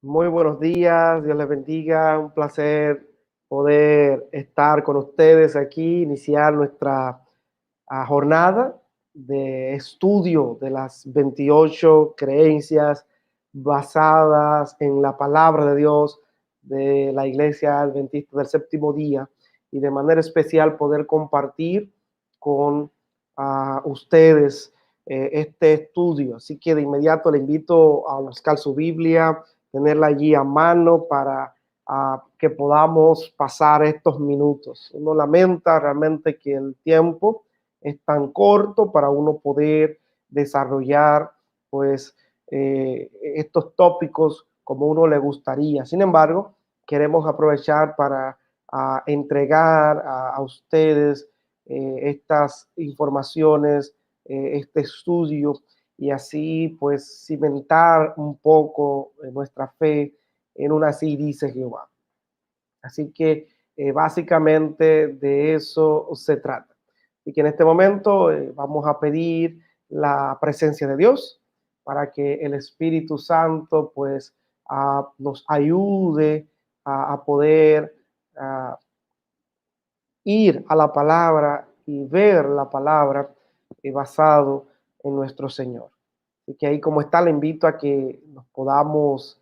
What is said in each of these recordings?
Muy buenos días, Dios les bendiga. Un placer poder estar con ustedes aquí, iniciar nuestra jornada de estudio de las 28 creencias basadas en la palabra de Dios de la Iglesia Adventista del Séptimo Día y de manera especial poder compartir con ustedes este estudio. Así que de inmediato le invito a buscar su Biblia, tenerla allí a mano para que podamos pasar estos minutos. Uno lamenta realmente que el tiempo es tan corto para uno poder desarrollar pues estos tópicos como uno le gustaría. Sin embargo, queremos aprovechar para entregar a ustedes estas informaciones, este estudio y así pues cimentar un poco nuestra fe en una así dice Jehová. Así que básicamente de eso se trata. Y que en este momento vamos a pedir la presencia de Dios para que el Espíritu Santo pues nos ayude a poder a ir a la palabra y ver la palabra basado en nuestro Señor. Y que ahí como está, le invito a que nos podamos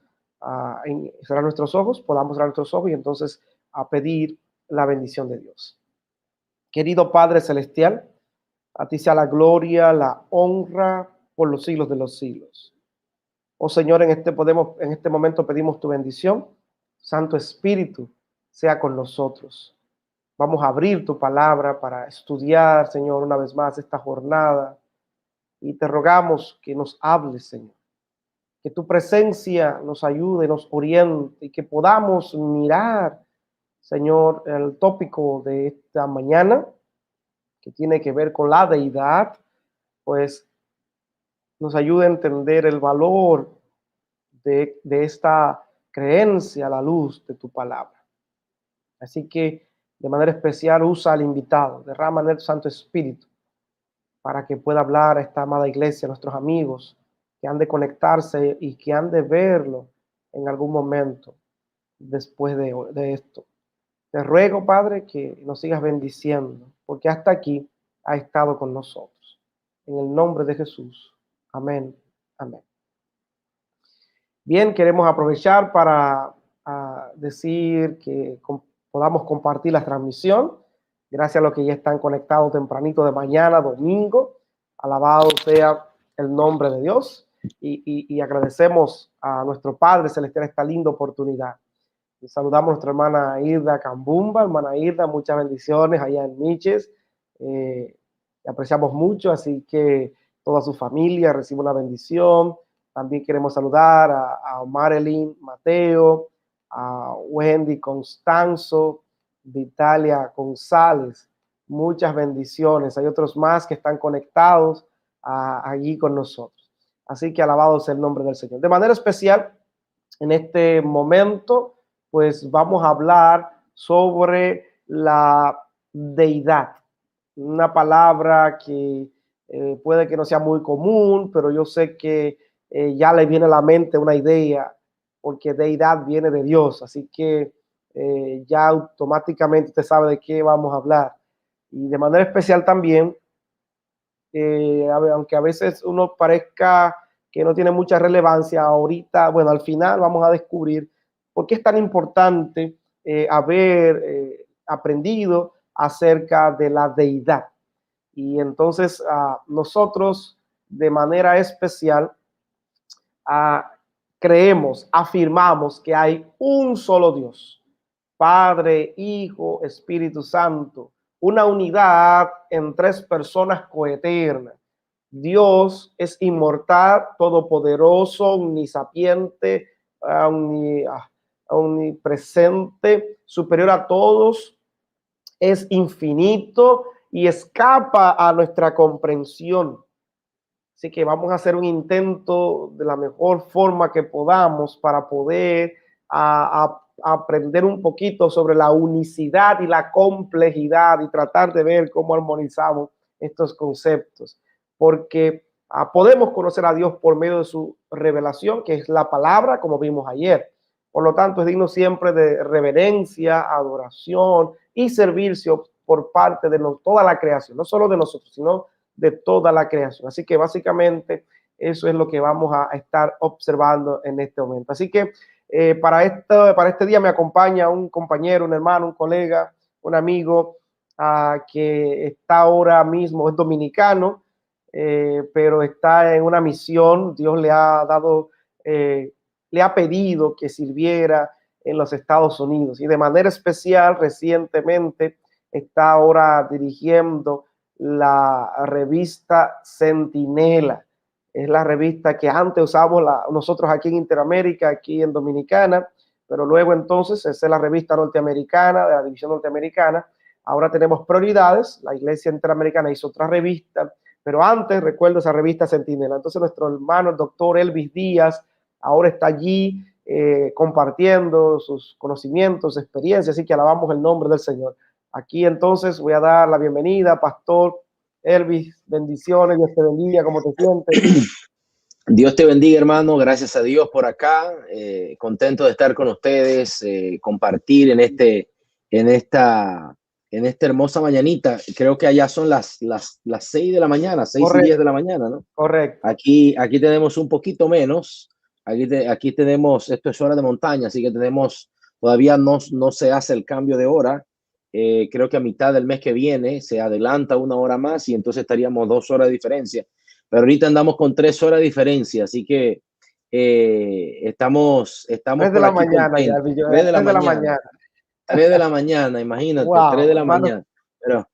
cerrar nuestros ojos, podamos cerrar nuestros ojos y entonces a pedir la bendición de Dios. Querido Padre Celestial, a ti sea la gloria, la honra por los siglos de los siglos. Oh Señor, en este momento pedimos tu bendición. Santo Espíritu, sea con nosotros. Vamos a abrir tu palabra para estudiar, Señor, una vez más esta jornada. Y te rogamos que nos hables, Señor. Que tu presencia nos ayude, nos oriente y que podamos mirar, Señor, el tópico de esta mañana, que tiene que ver con la deidad, pues nos ayude a entender el valor de esta creencia a la luz de tu palabra. Así que de manera especial usa al invitado, derrama en el Santo Espíritu para que pueda hablar a esta amada iglesia, a nuestros amigos que han de conectarse y que han de verlo en algún momento después de esto. Te ruego, Padre, que nos sigas bendiciendo, porque hasta aquí ha estado con nosotros. En el nombre de Jesús. Amén. Amén. Bien, queremos aprovechar para decir que podamos compartir la transmisión. Gracias a los que ya están conectados tempranito de mañana, domingo. Alabado sea el nombre de Dios. Y agradecemos a nuestro Padre Celestial esta linda oportunidad. Y saludamos a nuestra hermana Irda Cambumba. Hermana Irda, muchas bendiciones allá en Miches. Le apreciamos mucho, así que toda su familia recibe una bendición. También queremos saludar a Marilyn Mateo, a Wendy Constanzo, Vitalia González. Muchas bendiciones. Hay otros más que están conectados allí con nosotros. Así que alabado sea el nombre del Señor. De manera especial, en este momento, pues vamos a hablar sobre la deidad. Una palabra que puede que no sea muy común, pero yo sé que ya le viene a la mente una idea, porque deidad viene de Dios, así que ya automáticamente usted sabe de qué vamos a hablar. Y de manera especial también, aunque a veces uno parezca que no tiene mucha relevancia, ahorita, bueno, al final vamos a descubrir por qué es tan importante haber aprendido acerca de la deidad. Y entonces nosotros de manera especial uh, creemos, afirmamos que hay un solo Dios, Padre, Hijo, Espíritu Santo, una unidad en tres personas coeternas. Dios es inmortal, todopoderoso, omnisapiente, omnipresente, superior a todos, es infinito y escapa a nuestra comprensión. Así que vamos a hacer un intento de la mejor forma que podamos para poder aprender un poquito sobre la unicidad y la complejidad y tratar de ver cómo armonizamos estos conceptos. Porque podemos conocer a Dios por medio de su revelación, que es la palabra, como vimos ayer. Por lo tanto, es digno siempre de reverencia, adoración y servicio por parte de toda la creación, no solo de nosotros, sino de toda la creación. Así que básicamente eso es lo que vamos a estar observando en este momento. Así que para este día me acompaña un compañero, un hermano, un colega, un amigo que está ahora mismo, es dominicano, pero está en una misión. Dios le ha dado, le ha pedido que sirviera en los Estados Unidos y de manera especial recientemente está ahora dirigiendo la revista Centinela. Es la revista que antes usábamos nosotros aquí en Interamérica, aquí en Dominicana, pero luego entonces es la revista norteamericana, de la división norteamericana. Ahora tenemos Prioridades, la Iglesia Interamericana hizo otra revista, pero antes recuerdo esa revista Centinela. Entonces nuestro hermano, el doctor Elvis Díaz, ahora está allí compartiendo sus conocimientos, experiencias, así que alabamos el nombre del Señor. Aquí entonces voy a dar la bienvenida, Pastor Elvis, bendiciones, Dios te bendiga, ¿cómo te sientes? Dios te bendiga, hermano. Gracias a Dios por acá. Contento de estar con ustedes, compartir en esta, en esta hermosa mañanita. Creo que allá son las 6 de la mañana, 6:10 de la mañana, ¿no? Correcto. Aquí tenemos un poquito menos. Aquí tenemos, esto es hora de montaña, así que todavía no se hace el cambio de hora. Creo que a mitad del mes que viene se adelanta una hora más y entonces estaríamos 2 horas de diferencia. Pero ahorita andamos con 3 horas de diferencia, así que estamos 3 de por la aquí mañana ya, contentos. 3 de la 3 de la mañana, mañana. 3 de la mañana, imagínate, 3 de Wow, la hermano. mañana.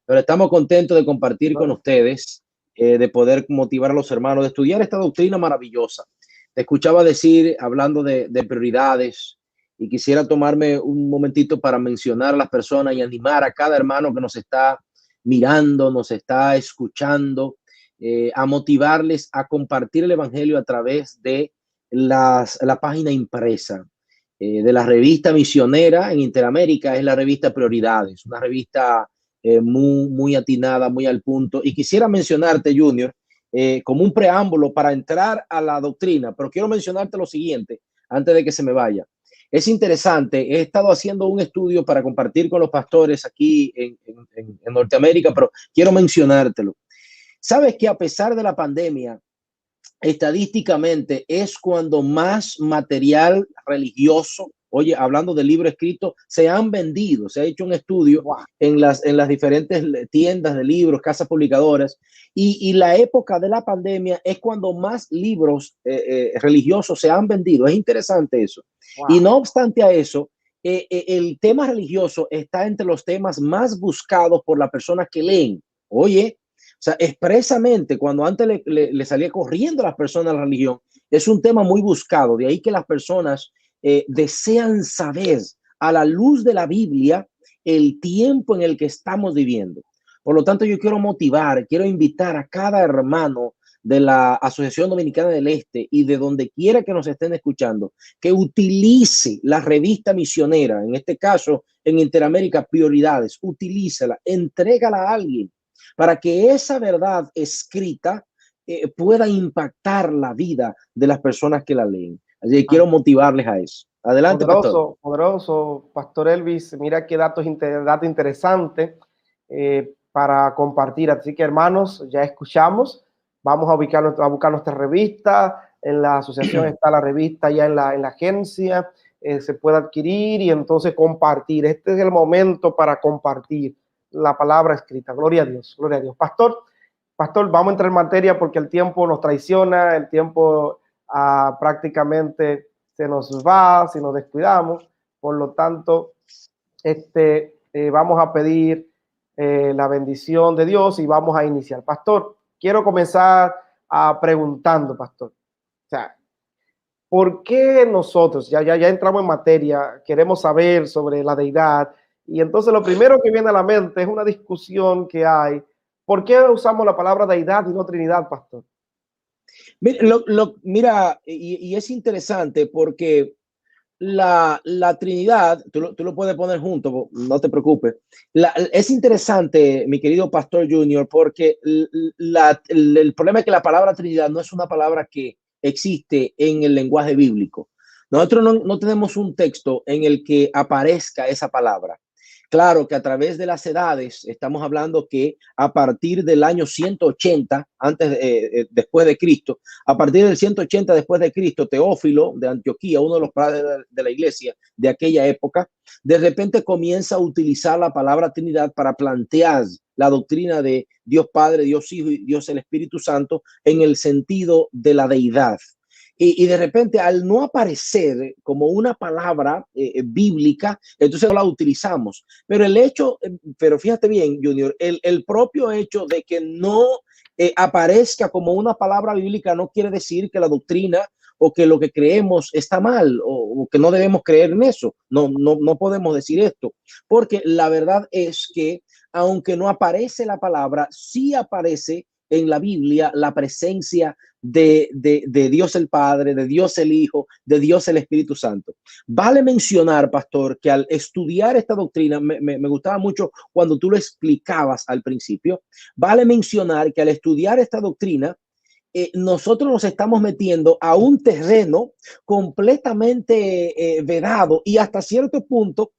Pero estamos contentos de compartir con ustedes, de poder motivar a los hermanos, de estudiar esta doctrina maravillosa. Te escuchaba decir, hablando de prioridades, y quisiera tomarme un momentito para mencionar a las personas y animar a cada hermano que nos está mirando, nos está escuchando, a motivarles a compartir el evangelio a través de la página impresa de la revista misionera en Interamérica. Es la revista Prioridades, una revista muy atinada, muy al punto. Y quisiera mencionarte, Junior, como un preámbulo para entrar a la doctrina, pero quiero mencionarte lo siguiente antes de que se me vaya. Es interesante, he estado haciendo un estudio para compartir con los pastores aquí en Norteamérica, pero quiero mencionártelo. Sabes que a pesar de la pandemia, estadísticamente es cuando más material religioso, oye, hablando de libros escritos, se han vendido. Se ha hecho un estudio Wow. en las diferentes tiendas de libros, casas publicadoras, y la época de la pandemia es cuando más libros religiosos se han vendido. Es interesante eso. Wow. Y no obstante a eso, el tema religioso está entre los temas más buscados por las personas que leen. Oye, o sea, expresamente, cuando antes le salía corriendo a las personas la religión, es un tema muy buscado. De ahí que las personas desean saber, a la luz de la Biblia, el tiempo en el que estamos viviendo. Por lo tanto, yo quiero motivar, quiero invitar a cada hermano de la Asociación Dominicana del Este y de donde quiera que nos estén escuchando, que utilice la revista misionera, en este caso en Interamérica Prioridades, utilícela, entrégala a alguien, para que esa verdad escrita pueda impactar la vida de las personas que la leen. Así que quiero motivarles a eso. Adelante, pastor. Poderoso, poderoso, Pastor Elvis. Mira qué dato interesante para compartir. Así que, hermanos, ya escuchamos. Vamos a buscar nuestra revista. En la asociación está la revista ya en la agencia. Se puede adquirir y entonces compartir. Este es el momento para compartir la palabra escrita. Gloria a Dios, gloria a Dios. Pastor, vamos a entrar en materia porque el tiempo nos traiciona, el tiempo prácticamente se nos va si nos descuidamos. Por lo tanto, vamos a pedir la bendición de Dios y vamos a iniciar. Pastor, quiero comenzar preguntando, Pastor. O sea, ¿por qué nosotros, ya entramos en materia, queremos saber sobre la deidad? Y entonces lo primero que viene a la mente es una discusión que hay. ¿Por qué usamos la palabra deidad y no Trinidad, Pastor? Mira, y es interesante porque la Trinidad, tú lo puedes poner junto, no te preocupes. Es interesante, mi querido Pastor Junior, porque el problema es que la palabra Trinidad no es una palabra que existe en el lenguaje bíblico. Nosotros no tenemos un texto en el que aparezca esa palabra. Claro que a través de las edades estamos hablando que a partir del año 180 después de Cristo, a partir del 180 después de Cristo, Teófilo de Antioquía, uno de los padres de la iglesia de aquella época, de repente comienza a utilizar la palabra Trinidad para plantear la doctrina de Dios Padre, Dios Hijo y Dios el Espíritu Santo en el sentido de la deidad. Y de repente, al no aparecer como una palabra bíblica, entonces no la utilizamos. Pero el hecho, pero fíjate bien, Junior, el propio hecho de que no aparezca como una palabra bíblica no quiere decir que la doctrina o que lo que creemos está mal o que no debemos creer en eso. No podemos decir esto, porque la verdad es que aunque no aparece la palabra, sí aparece en la Biblia la presencia de Dios el Padre, de Dios el Hijo, de Dios el Espíritu Santo. Vale mencionar, pastor, que al estudiar esta doctrina, me gustaba mucho cuando tú lo explicabas al principio, vale mencionar que al estudiar esta doctrina, nosotros nos estamos metiendo a un terreno completamente vedado y hasta cierto punto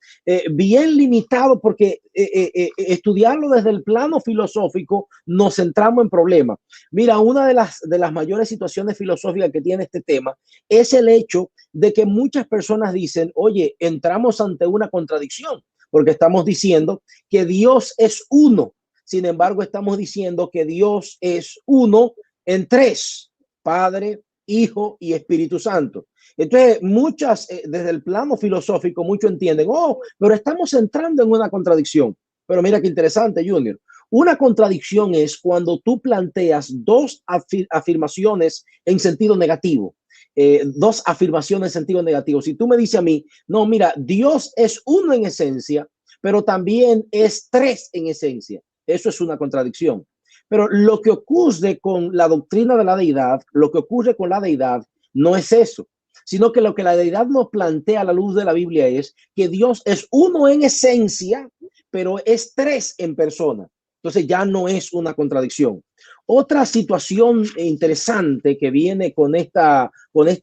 bien limitado, porque estudiarlo desde el plano filosófico nos centramos en problemas. Mira, una de las mayores situaciones filosóficas que tiene este tema es el hecho de que muchas personas dicen, oye, entramos ante una contradicción, porque estamos diciendo que Dios es uno. Sin embargo, estamos diciendo que Dios es uno en tres: Padre, Hijo y Espíritu Santo. Entonces, muchas, desde el plano filosófico, muchos entienden, pero estamos entrando en una contradicción. Pero mira qué interesante, Junior. Una contradicción es cuando tú planteas dos afirmaciones en sentido negativo. Dos afirmaciones en sentido negativo. Si tú me dices a mí, no, mira, Dios es uno en esencia, pero también es tres en esencia. Eso es una contradicción. Pero lo que ocurre con la doctrina de la deidad, lo que ocurre con la deidad, no es eso, sino que lo que la deidad nos plantea a la luz de la Biblia es que Dios es uno en esencia, pero es tres en persona. Entonces ya no es una contradicción. Otra situación interesante que viene con esta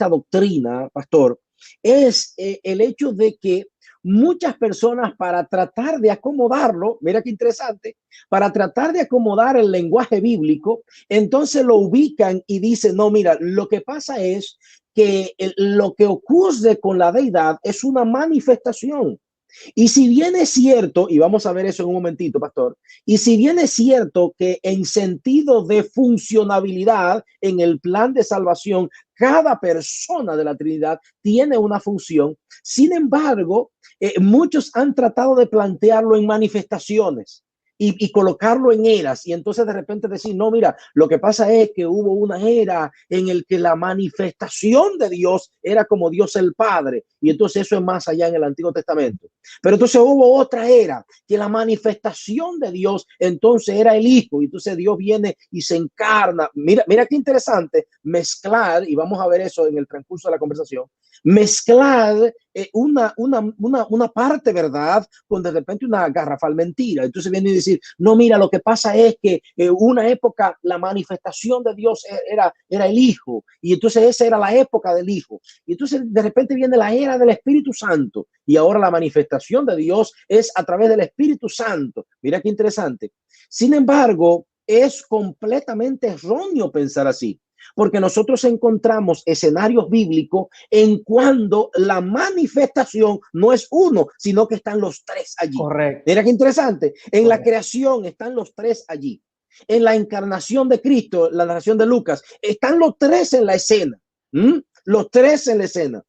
doctrina, pastor, es el hecho de que muchas personas, para tratar de acomodarlo, mira qué interesante, para tratar de acomodar el lenguaje bíblico, entonces lo ubican y dicen, no, mira, lo que pasa es que lo que ocurre con la deidad es una manifestación. Y si bien es cierto, y vamos a ver eso en un momentito, pastor, y si bien es cierto que en sentido de funcionabilidad en el plan de salvación, cada persona de la Trinidad tiene una función, sin embargo, muchos han tratado de plantearlo en manifestaciones. Y colocarlo en eras y entonces de repente decir, no, mira, lo que pasa es que hubo una era en el que la manifestación de Dios era como Dios el Padre, y entonces eso es más allá en el Antiguo Testamento. Pero entonces hubo otra era que la manifestación de Dios entonces era el Hijo, y entonces Dios viene y se encarna. Mira qué interesante mezclar, y vamos a ver eso en el transcurso de la conversación, mezclar una parte verdad con de repente una garrafal mentira. Entonces viene y decir, no, mira, lo que pasa es que una época la manifestación de Dios era el Hijo, y entonces esa era la época del Hijo, y entonces de repente viene la era del Espíritu Santo, y ahora la manifestación de Dios es a través del Espíritu Santo. Mira qué interesante. Sin embargo, es completamente erróneo pensar así, porque nosotros encontramos escenarios bíblicos en cuando la manifestación no es uno, sino que están los tres allí. Correcto. Mira qué interesante. En la creación están los tres allí. En la encarnación de Cristo, la narración de Lucas, están los tres en la escena. Los tres en la escena.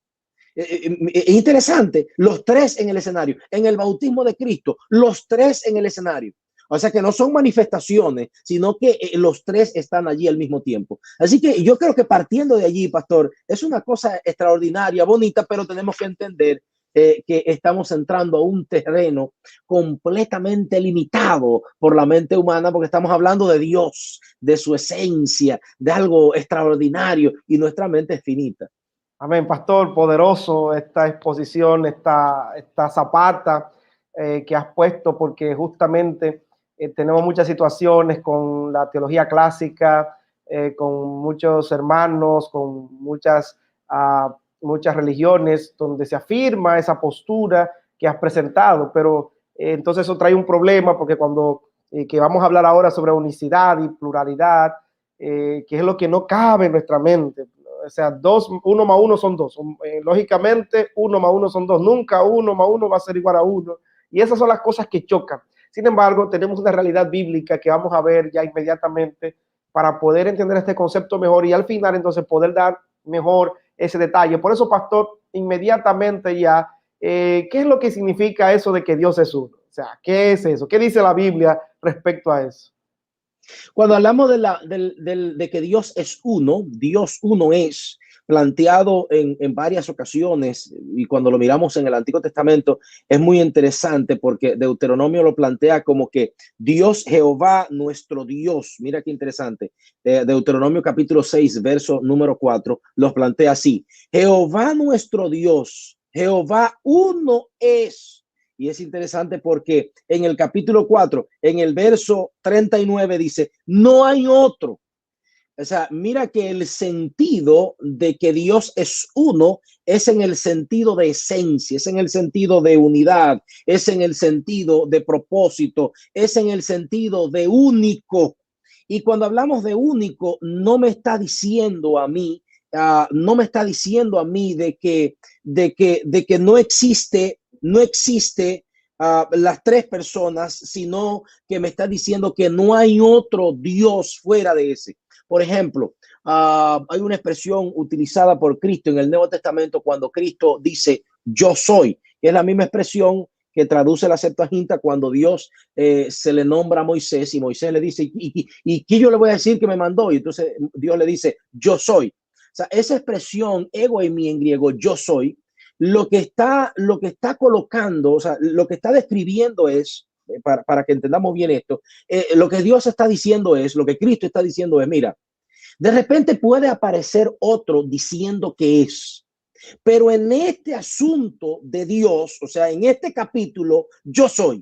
Es interesante, los tres en el escenario. En el bautismo de Cristo, los tres en el escenario. O sea que no son manifestaciones, sino que los tres están allí al mismo tiempo. Así que yo creo que partiendo de allí, pastor, es una cosa extraordinaria, bonita, pero tenemos que entender que estamos entrando a un terreno completamente limitado por la mente humana, porque estamos hablando de Dios, de su esencia, de algo extraordinario, y nuestra mente es finita. Amén, pastor, poderoso esta exposición, esta zapata que has puesto, porque justamente tenemos muchas situaciones con la teología clásica, con muchos hermanos, con muchas religiones, donde se afirma esa postura que has presentado, pero entonces eso trae un problema, porque cuando que vamos a hablar ahora sobre unicidad y pluralidad, que es lo que no cabe en nuestra mente. O sea, uno más uno son dos. Lógicamente, uno más uno son dos. Nunca uno más uno va a ser igual a uno. Y esas son las cosas que chocan. Sin embargo, tenemos una realidad bíblica que vamos a ver ya inmediatamente para poder entender este concepto mejor y al final entonces poder dar mejor ese detalle. Por eso, pastor, inmediatamente ya, ¿qué es lo que significa eso de que Dios es uno? O sea, ¿qué es eso? ¿Qué dice la Biblia respecto a eso? Cuando hablamos de que Dios uno es planteado en varias ocasiones, y cuando lo miramos en el Antiguo Testamento es muy interesante porque Deuteronomio lo plantea como que Dios Jehová nuestro Dios. Mira qué interesante. Deuteronomio capítulo 6 verso número 4 los plantea así: Jehová nuestro Dios, Jehová uno es. Y es interesante porque en el capítulo 4, en el verso 39 dice, no hay otro. O sea, mira que el sentido de que Dios es uno es en el sentido de esencia, es en el sentido de unidad, es en el sentido de propósito, es en el sentido de único. Y cuando hablamos de único, no me está diciendo a mí, no me está diciendo a mí de que no existe las tres personas, sino que me está diciendo que no hay otro Dios fuera de ese. Por ejemplo, hay una expresión utilizada por Cristo en el Nuevo Testamento cuando Cristo dice yo soy, que es la misma expresión que traduce la Septuaginta cuando Dios se le nombra a Moisés y Moisés le dice, ¿y qué yo le voy a decir que me mandó? Y entonces Dios le dice, yo soy. O sea, esa expresión ego en mí en griego, yo soy, lo que está colocando, o sea, lo que está describiendo es, para que entendamos bien esto, lo que Dios está diciendo es, lo que Cristo está diciendo es, mira, de repente puede aparecer otro diciendo que es, pero en este asunto de Dios, o sea, en este capítulo, yo soy.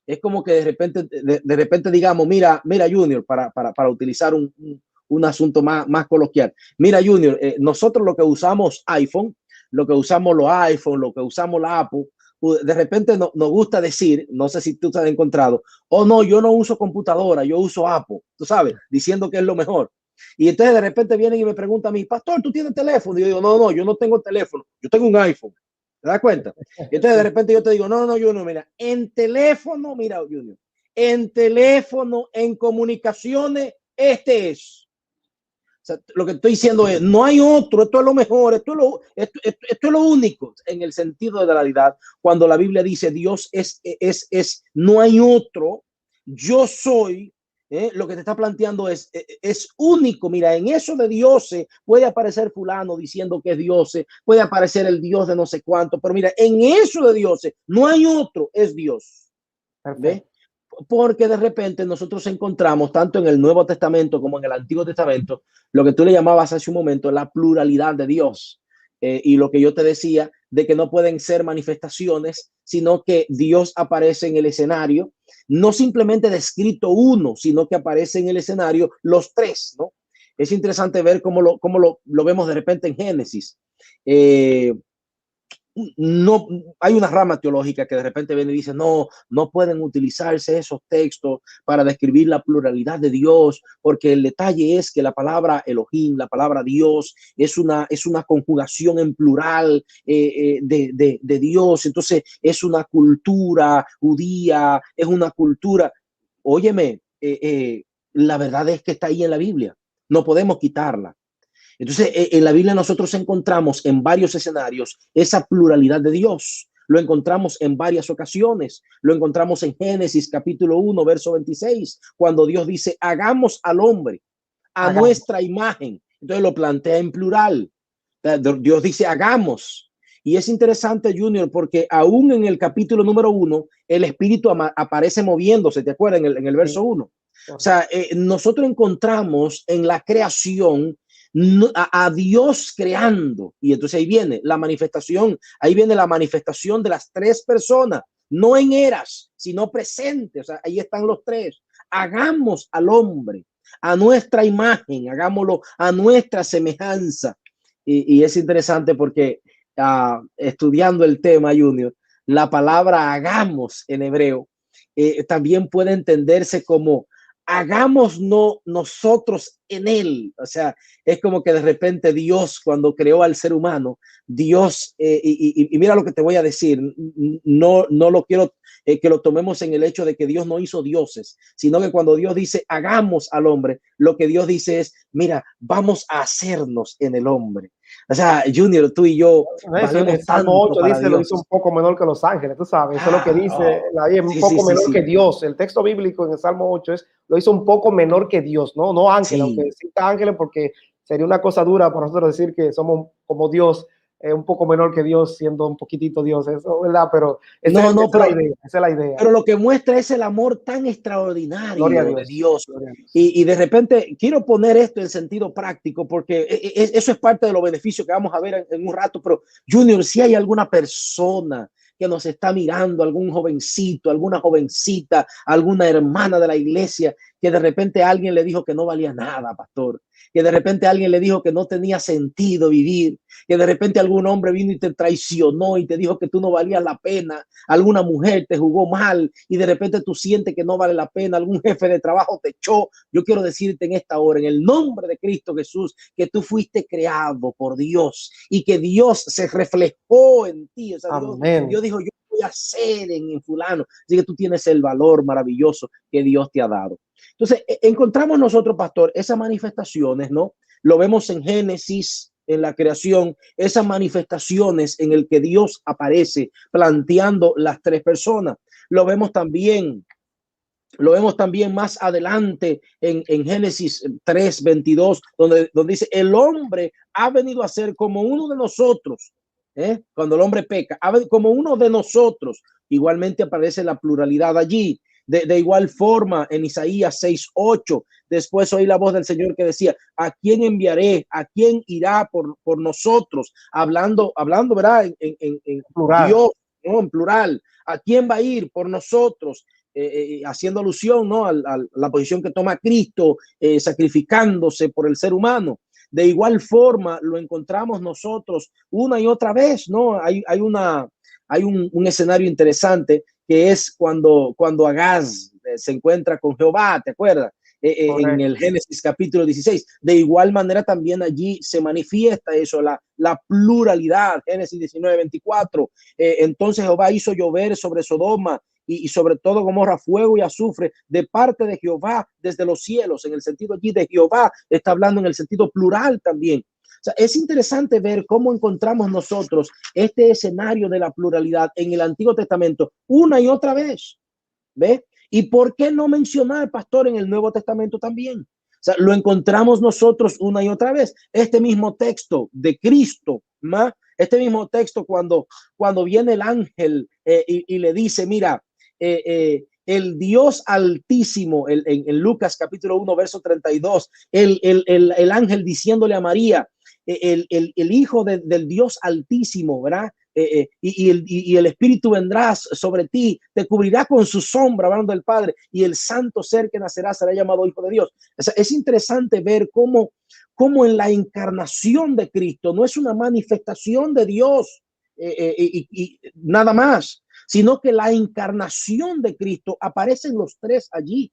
Es como que de repente digamos, mira Junior, para utilizar un asunto más coloquial. Mira, Junior, nosotros lo que usamos iPhone, lo que usamos los iPhone, lo que usamos la Apple, de repente nos gusta decir, no sé si tú te has encontrado, oh no, yo no uso computadora, yo uso Apple, tú sabes, diciendo que es lo mejor. Y entonces de repente vienen y me preguntan a mí, pastor, ¿tú tienes teléfono? Y yo digo, no, yo no tengo teléfono, yo tengo un iPhone. ¿Te das cuenta? Y entonces de repente yo te digo, no, Junior, mira, en teléfono, mira, Junior, en teléfono, en comunicaciones, este es. O sea, lo que estoy diciendo es, no hay otro, esto es lo mejor, esto es lo único en el sentido de la realidad. Cuando la Biblia dice Dios no hay otro, yo soy, lo que te está planteando es único. Mira, en eso de dioses puede aparecer fulano diciendo que es Dios, puede aparecer el Dios de no sé cuánto, pero mira, en eso de dioses no hay otro, es Dios. ¿Ves? Porque de repente nosotros encontramos tanto en el Nuevo Testamento como en el Antiguo Testamento lo que tú le llamabas hace un momento la pluralidad de Dios, y lo que yo te decía de que no pueden ser manifestaciones, sino que Dios aparece en el escenario, no simplemente descrito uno, sino que aparece en el escenario los tres, ¿no? Es interesante ver cómo lo vemos de repente en Génesis. No hay una rama teológica que de repente viene y dice no pueden utilizarse esos textos para describir la pluralidad de Dios, porque el detalle es que la palabra Elohim, la palabra Dios, es una conjugación en plural de Dios. Entonces es una cultura judía, es una cultura, óyeme, la verdad es que está ahí en la Biblia, no podemos quitarla. Entonces, en la Biblia nosotros encontramos en varios escenarios esa pluralidad de Dios. Lo encontramos en varias ocasiones. Lo encontramos en Génesis capítulo 1, verso 26, cuando Dios dice, hagamos al hombre a nuestra imagen. Entonces lo plantea en plural. Dios dice, hagamos. Y es interesante, Junior, porque aún en el capítulo número 1, el Espíritu aparece moviéndose, ¿te acuerdas? En el verso 1. O sea, nosotros encontramos en la creación a Dios creando. Y entonces ahí viene la manifestación de las tres personas, no en eras, sino presente. O sea, ahí están los tres. Hagamos al hombre a nuestra imagen, hagámoslo a nuestra semejanza. Y es interesante porque estudiando el tema, Junior, la palabra hagamos en hebreo también puede entenderse como hagamos nosotros en él. O sea, es como que de repente Dios, cuando creó al ser humano, Dios, y mira lo que te voy a decir, no lo quiero que lo tomemos en el hecho de que Dios no hizo dioses, sino que cuando Dios dice hagamos al hombre, lo que Dios dice es, mira, vamos a hacernos en el hombre. O sea, Junior, tú y yo valemos el Salmo tanto 8 para dice, lo Dios. hizo un poco menor que los ángeles, tú sabes, eso es lo que dice, un poco menor que Dios. El texto bíblico en el Salmo 8 es, lo hizo un poco menor que Dios, no ángeles, aunque cita ángeles porque sería una cosa dura para nosotros decir que somos como Dios, un poco menor que Dios, siendo un poquitito Dios, eso, ¿verdad? Pero esa es la idea. Pero lo que muestra es el amor tan extraordinario de Dios. Y de repente quiero poner esto en sentido práctico porque eso es parte de los beneficios que vamos a ver en un rato. Pero Junior, si hay alguna persona que nos está mirando, algún jovencito, alguna jovencita, alguna hermana de la iglesia, que de repente alguien le dijo que no valía nada, pastor, que de repente alguien le dijo que no tenía sentido vivir, que de repente algún hombre vino y te traicionó y te dijo que tú no valías la pena, alguna mujer te jugó mal y de repente tú sientes que no vale la pena, algún jefe de trabajo te echó. Yo quiero decirte en esta hora, en el nombre de Cristo Jesús, que tú fuiste creado por Dios y que Dios se reflejó en ti. O sea, Dios dijo, yo voy a hacer en fulano. Así que tú tienes el valor maravilloso que Dios te ha dado. Entonces, encontramos nosotros, pastor, esas manifestaciones, ¿no? Lo vemos en Génesis, en la creación, esas manifestaciones en el que Dios aparece planteando las tres personas. Lo vemos también más adelante en Génesis 3:22, donde dice, el hombre ha venido a ser como uno de nosotros. Cuando el hombre peca, como uno de nosotros. Igualmente aparece la pluralidad allí. De igual forma, en Isaías 6:8, después oí la voz del Señor que decía, ¿a quién enviaré? ¿A quién irá por nosotros? Hablando, ¿verdad? En plural. Dios, ¿no? En plural. ¿A quién va a ir por nosotros? Haciendo alusión, ¿no? a la posición que toma Cristo, sacrificándose por el ser humano. De igual forma, lo encontramos nosotros una y otra vez, ¿no? Hay un escenario interesante que es cuando Agaz se encuentra con Jehová, ¿te acuerdas? En el Génesis capítulo 16. De igual manera también allí se manifiesta eso, la pluralidad, Génesis 19:24. Entonces Jehová hizo llover sobre Sodoma y sobre todo Gomorra fuego y azufre de parte de Jehová desde los cielos. En el sentido allí de Jehová está hablando en el sentido plural también. O sea, es interesante ver cómo encontramos nosotros este escenario de la pluralidad en el Antiguo Testamento una y otra vez. ¿Ve? ¿Y por qué no mencionar, pastor, en el Nuevo Testamento también? O sea, lo encontramos nosotros una y otra vez. Este mismo texto de Cristo, ¿ma? Este mismo texto cuando viene el ángel y le dice, mira, el Dios altísimo, en Lucas capítulo 1, verso 32, el ángel diciéndole a María, el hijo del Dios altísimo, ¿verdad? Y el Espíritu vendrá sobre ti, te cubrirá con su sombra, hablando del Padre, y el santo ser que nacerá será llamado Hijo de Dios. O sea, es interesante ver cómo en la encarnación de Cristo no es una manifestación de Dios y nada más, sino que la encarnación de Cristo aparecen los tres allí.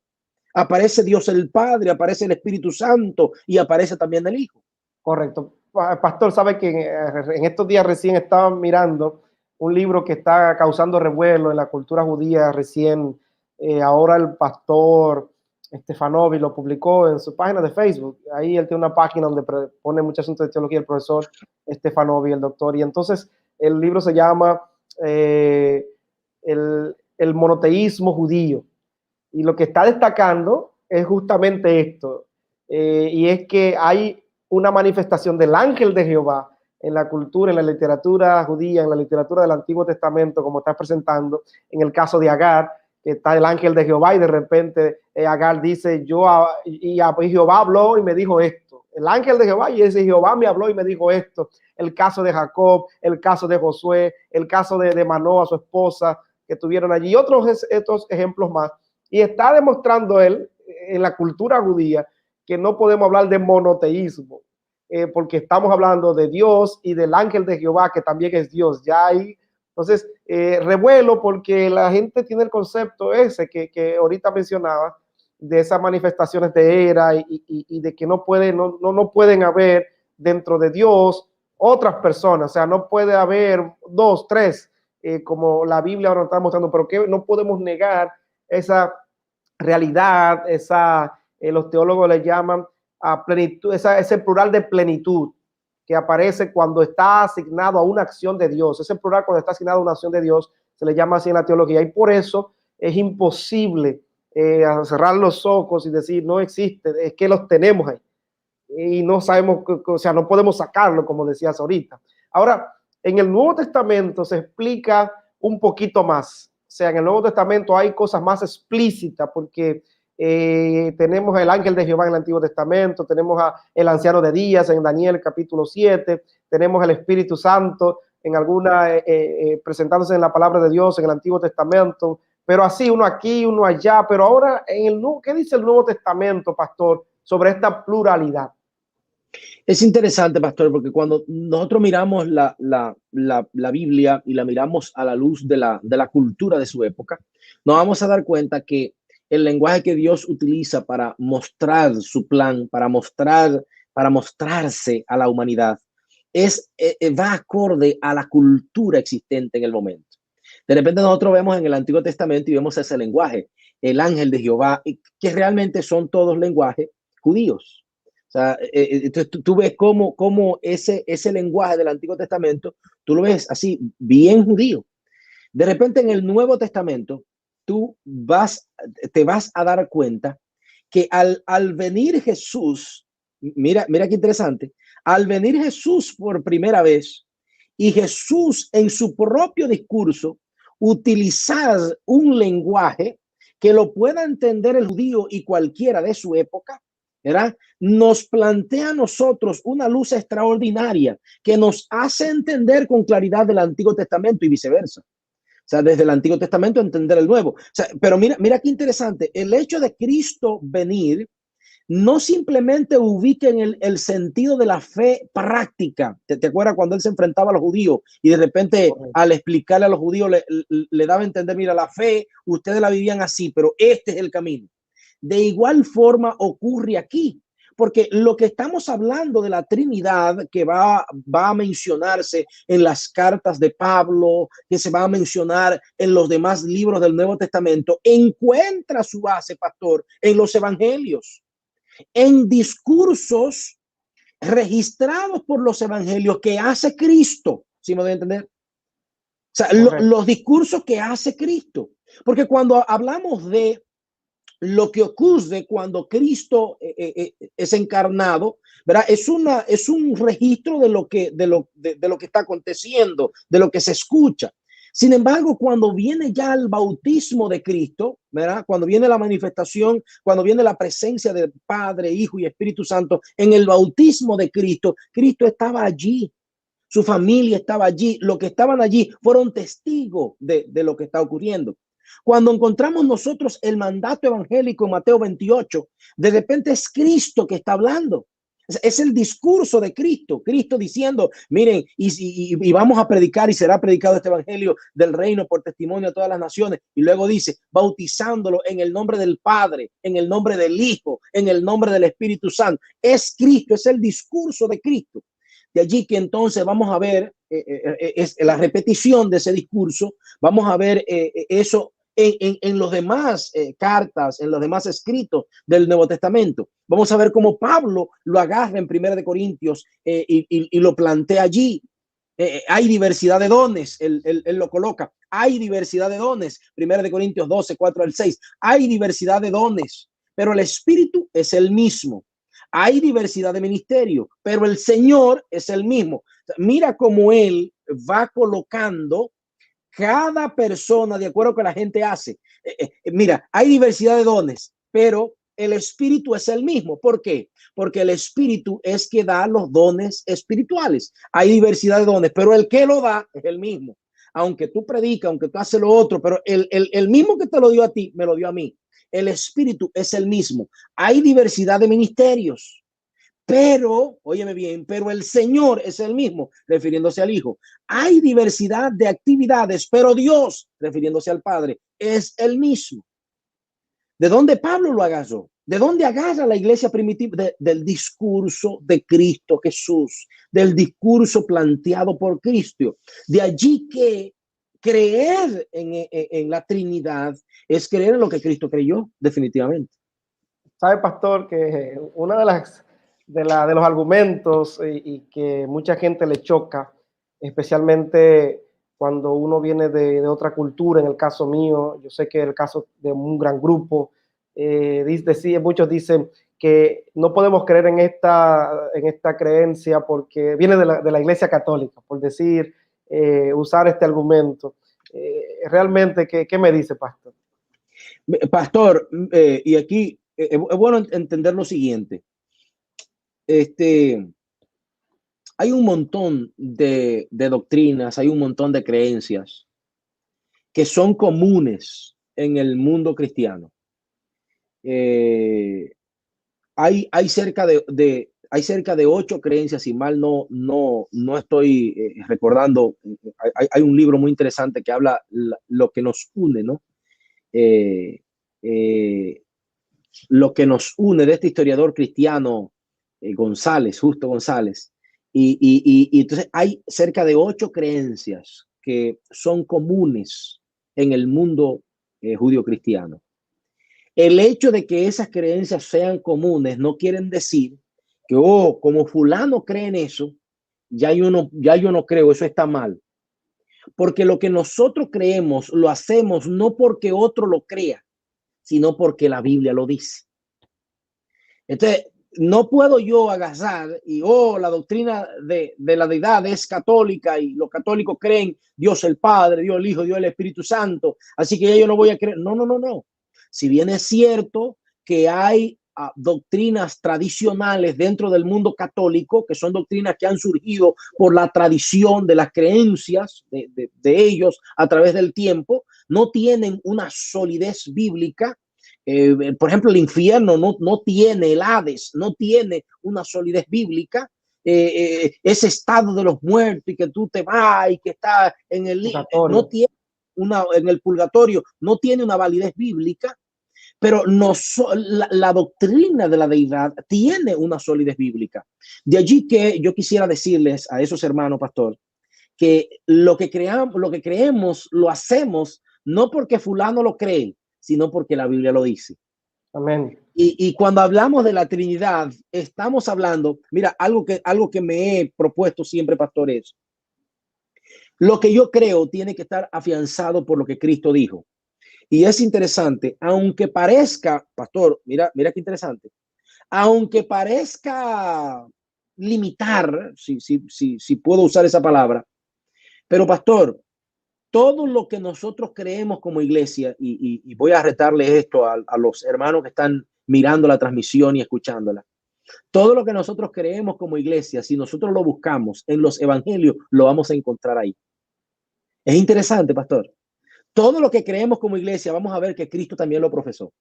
Aparece Dios el Padre, aparece el Espíritu Santo y aparece también el Hijo. Correcto. Pastor, sabe que en estos días recién estaba mirando un libro que está causando revuelo en la cultura judía recién. Ahora el pastor Stefanovi lo publicó en su página de Facebook. Ahí él tiene una página donde pone muchos asuntos de teología, el profesor Stefanovi, el doctor. Y entonces el libro se llama el monoteísmo judío. Y lo que está destacando es justamente esto. Y es que hay una manifestación del ángel de Jehová en la cultura, en la literatura judía, en la literatura del Antiguo Testamento, como está presentando, en el caso de Agar, que está el ángel de Jehová y de repente Agar dice, y Jehová habló y me dijo esto. el ángel de Jehová, y ese Jehová me habló y me dijo esto. El caso de Jacob, el caso de Josué, el caso de Manoa, su esposa, que tuvieron allí, y otros ejemplos más. Y está demostrando él en la cultura judía que no podemos hablar de monoteísmo, porque estamos hablando de Dios y del ángel de Jehová, que también es Dios. Ya hay, entonces, revuelo, porque la gente tiene el concepto ese que ahorita mencionaba, de esas manifestaciones de era y de que no pueden haber dentro de Dios otras personas, o sea, no puede haber dos, tres, como la Biblia ahora nos está mostrando, pero que no podemos negar esa realidad, los teólogos le llaman a plenitud, ese plural de plenitud que aparece cuando está asignado a una acción de Dios. Ese plural cuando está asignado a una acción de Dios se le llama así en la teología, y por eso es imposible cerrar los ojos y decir no existe, es que los tenemos ahí y no sabemos, o sea, no podemos sacarlo, como decías ahorita. Ahora, en el Nuevo Testamento se explica un poquito más. O sea, en el Nuevo Testamento hay cosas más explícitas, porque tenemos el ángel de Jehová en el Antiguo Testamento, tenemos el anciano de días en Daniel capítulo 7, tenemos el Espíritu Santo en alguna, presentándose en la palabra de Dios en el Antiguo Testamento, pero así, uno aquí, uno allá. Pero ahora, ¿qué dice el Nuevo Testamento, pastor, sobre esta pluralidad? Es interesante, pastor, porque cuando nosotros miramos la Biblia y la miramos a la luz de la cultura de su época, nos vamos a dar cuenta que el lenguaje que Dios utiliza para mostrar su plan, para mostrarse a la humanidad, va acorde a la cultura existente en el momento. De repente nosotros vemos en el Antiguo Testamento y vemos ese lenguaje, el ángel de Jehová, que realmente son todos lenguajes judíos. O sea, entonces tú ves cómo ese lenguaje del Antiguo Testamento, tú lo ves así, bien judío. De repente en el Nuevo Testamento, te vas a dar cuenta que al venir Jesús, mira qué interesante, al venir Jesús por primera vez, y Jesús en su propio discurso utilizar un lenguaje que lo pueda entender el judío y cualquiera de su época, ¿verdad? Nos plantea a nosotros una luz extraordinaria que nos hace entender con claridad del Antiguo Testamento y viceversa. O sea, desde el Antiguo Testamento entender el Nuevo. O sea, pero mira qué interesante. El hecho de Cristo venir no simplemente ubica en el sentido de la fe práctica. ¿Te acuerdas cuando él se enfrentaba a los judíos y de repente al explicarle a los judíos le daba a entender, mira, la fe, ustedes la vivían así, pero este es el camino? De igual forma ocurre aquí, porque lo que estamos hablando de la Trinidad, que va a mencionarse en las cartas de Pablo, que se va a mencionar en los demás libros del Nuevo Testamento, encuentra su base, pastor, en los evangelios, en discursos registrados por los evangelios que hace Cristo. ¿Sí me doy a entender? O sea, los discursos que hace Cristo. Porque cuando hablamos de lo que ocurre cuando Cristo es encarnado, ¿verdad? Es un registro de lo que está aconteciendo, de lo que se escucha. Sin embargo, cuando viene ya el bautismo de Cristo, ¿verdad? Cuando viene la manifestación, cuando viene la presencia del Padre, Hijo y Espíritu Santo, en el bautismo de Cristo, Cristo estaba allí, su familia estaba allí, los que estaban allí fueron testigos de lo que está ocurriendo. Cuando encontramos nosotros el mandato evangélico en Mateo 28, de repente es Cristo que está hablando. Es el discurso de Cristo, Cristo diciendo, miren, y vamos a predicar y será predicado este evangelio del reino por testimonio a todas las naciones. Y luego dice, bautizándolo en el nombre del Padre, en el nombre del Hijo, en el nombre del Espíritu Santo. Es Cristo, es el discurso de Cristo. De allí que entonces vamos a ver es la repetición de ese discurso, vamos a ver eso en los demás cartas, en los demás escritos del Nuevo Testamento. Vamos a ver cómo Pablo lo agarra en 1 Corintios y lo plantea allí. Hay diversidad de dones, él lo coloca. Hay diversidad de dones. 1 Corintios 12, 4 al 6. Hay diversidad de dones, pero el Espíritu es el mismo. Hay diversidad de ministerio, pero el Señor es el mismo. Mira cómo él va colocando cada persona de acuerdo a lo que la gente hace. Mira, hay diversidad de dones, pero el Espíritu es el mismo. ¿Por qué? Porque el Espíritu es que da los dones espirituales. Hay diversidad de dones, pero el que lo da es el mismo. Aunque tú predicas, aunque tú haces lo otro, pero el mismo que te lo dio a ti, me lo dio a mí. El Espíritu es el mismo. Hay diversidad de ministerios, pero, óyeme bien, pero el Señor es el mismo, refiriéndose al Hijo. Hay diversidad de actividades, pero Dios, refiriéndose al Padre, es el mismo. ¿De dónde Pablo lo agarró? ¿De dónde agarra la iglesia primitiva? Del discurso de Cristo Jesús, del discurso planteado por Cristo. De allí que creer en la Trinidad es creer en lo que Cristo creyó, definitivamente. Sabe, pastor, que una de los argumentos y que mucha gente le choca, especialmente cuando uno viene de otra cultura, en el caso mío, yo sé que en el caso de un gran grupo, muchos dicen que no podemos creer en esta creencia porque viene de la Iglesia Católica, por decir, usar este argumento. Realmente, ¿qué me dice, pastor? Pastor, y aquí es bueno entender lo siguiente. Hay un montón de doctrinas, hay un montón de creencias que son comunes en el mundo cristiano. Hay cerca de 8 creencias, si mal no estoy recordando. Hay un libro muy interesante que habla lo que nos une, ¿no? Lo que nos une de este historiador cristiano González, Justo González. Y entonces hay cerca de 8 creencias que son comunes en el mundo judío cristiano. El hecho de que esas creencias sean comunes no quieren decir que, como fulano cree en eso, ya yo no creo, eso está mal. Porque lo que nosotros creemos lo hacemos no porque otro lo crea, sino porque la Biblia lo dice. Entonces, no puedo yo agarrar y, la doctrina de la deidad es católica y los católicos creen Dios el Padre, Dios el Hijo, Dios el Espíritu Santo, así que yo no voy a creer. No. Si bien es cierto que hay doctrinas tradicionales dentro del mundo católico, que son doctrinas que han surgido por la tradición de las creencias de ellos a través del tiempo, no tienen una solidez bíblica. Por ejemplo, el infierno no tiene, el Hades no tiene una solidez bíblica. Ese estado de los muertos y que tú te vas y que está en el no tiene en el purgatorio, no tiene una validez bíblica, pero la doctrina de la deidad tiene una solidez bíblica. De allí que yo quisiera decirles a esos hermanos, pastor, que lo que creemos lo hacemos no porque fulano lo cree, sino porque la Biblia lo dice. Amén. Y cuando hablamos de la Trinidad, estamos hablando, mira, algo que me he propuesto siempre, pastor, es lo que yo creo tiene que estar afianzado por lo que Cristo dijo. Y es interesante, aunque parezca, pastor, mira qué interesante, aunque parezca limitar, si puedo usar esa palabra, pero pastor, todo lo que nosotros creemos como iglesia, y voy a retarle esto a los hermanos que están mirando la transmisión y escuchándola, todo lo que nosotros creemos como iglesia, si nosotros lo buscamos en los evangelios, lo vamos a encontrar ahí. Es interesante, pastor. Todo lo que creemos como iglesia, vamos a ver que Cristo también lo profesó. O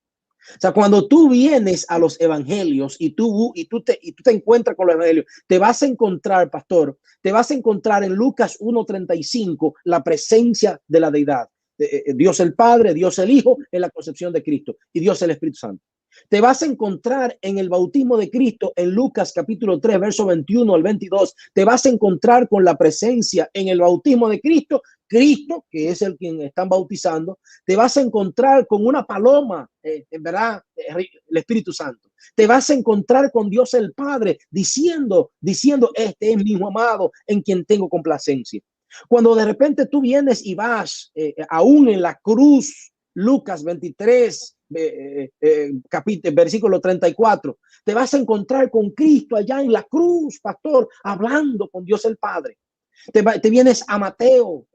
sea, cuando tú vienes a los evangelios y tú te encuentras con los evangelios, te vas a encontrar, pastor, te vas a encontrar en Lucas 1:35 la presencia de la deidad. Dios el Padre, Dios el Hijo en la concepción de Cristo y Dios el Espíritu Santo. Te vas a encontrar en el bautismo de Cristo en Lucas capítulo 3, verso 21 al 22. Te vas a encontrar con la presencia en el bautismo de Cristo, que es el quien están bautizando. Te vas a encontrar con una paloma, en verdad, el Espíritu Santo. Te vas a encontrar con Dios el Padre diciendo, este es mi hijo amado en quien tengo complacencia. Cuando de repente tú vienes y vas aún en la cruz, Lucas 23, capítulo, versículo 34, te vas a encontrar con Cristo allá en la cruz, pastor, hablando con Dios el Padre. Te vienes a Mateo,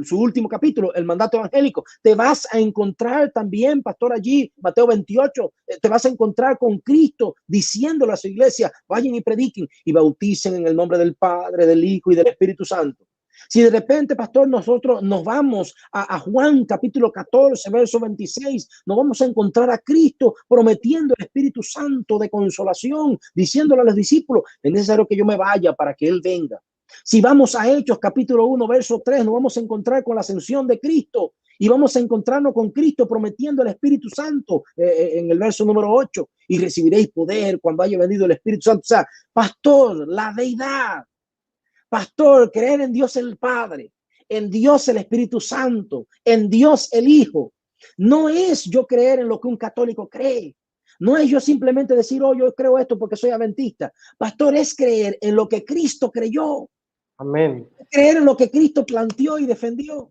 su último capítulo, el mandato evangélico. Te vas a encontrar también, pastor, allí, Mateo 28, te vas a encontrar con Cristo diciéndole a su iglesia, vayan y prediquen y bauticen en el nombre del Padre, del Hijo y del Espíritu Santo. Si de repente, pastor, nosotros nos vamos a Juan capítulo 14, verso 26, nos vamos a encontrar a Cristo prometiendo el Espíritu Santo de consolación, diciéndole a los discípulos, es necesario que yo me vaya para que Él venga. Si vamos a Hechos capítulo 1, verso 3, nos vamos a encontrar con la ascensión de Cristo y vamos a encontrarnos con Cristo prometiendo el Espíritu Santo en el verso número 8, y recibiréis poder cuando haya venido el Espíritu Santo. O sea, pastor, la deidad, pastor, creer en Dios el Padre, en Dios el Espíritu Santo, en Dios el Hijo, no es yo creer en lo que un católico cree. No es yo simplemente decir, oh, yo creo esto porque soy adventista. Pastor, es creer en lo que Cristo creyó. Amén. Creer en lo que Cristo planteó y defendió.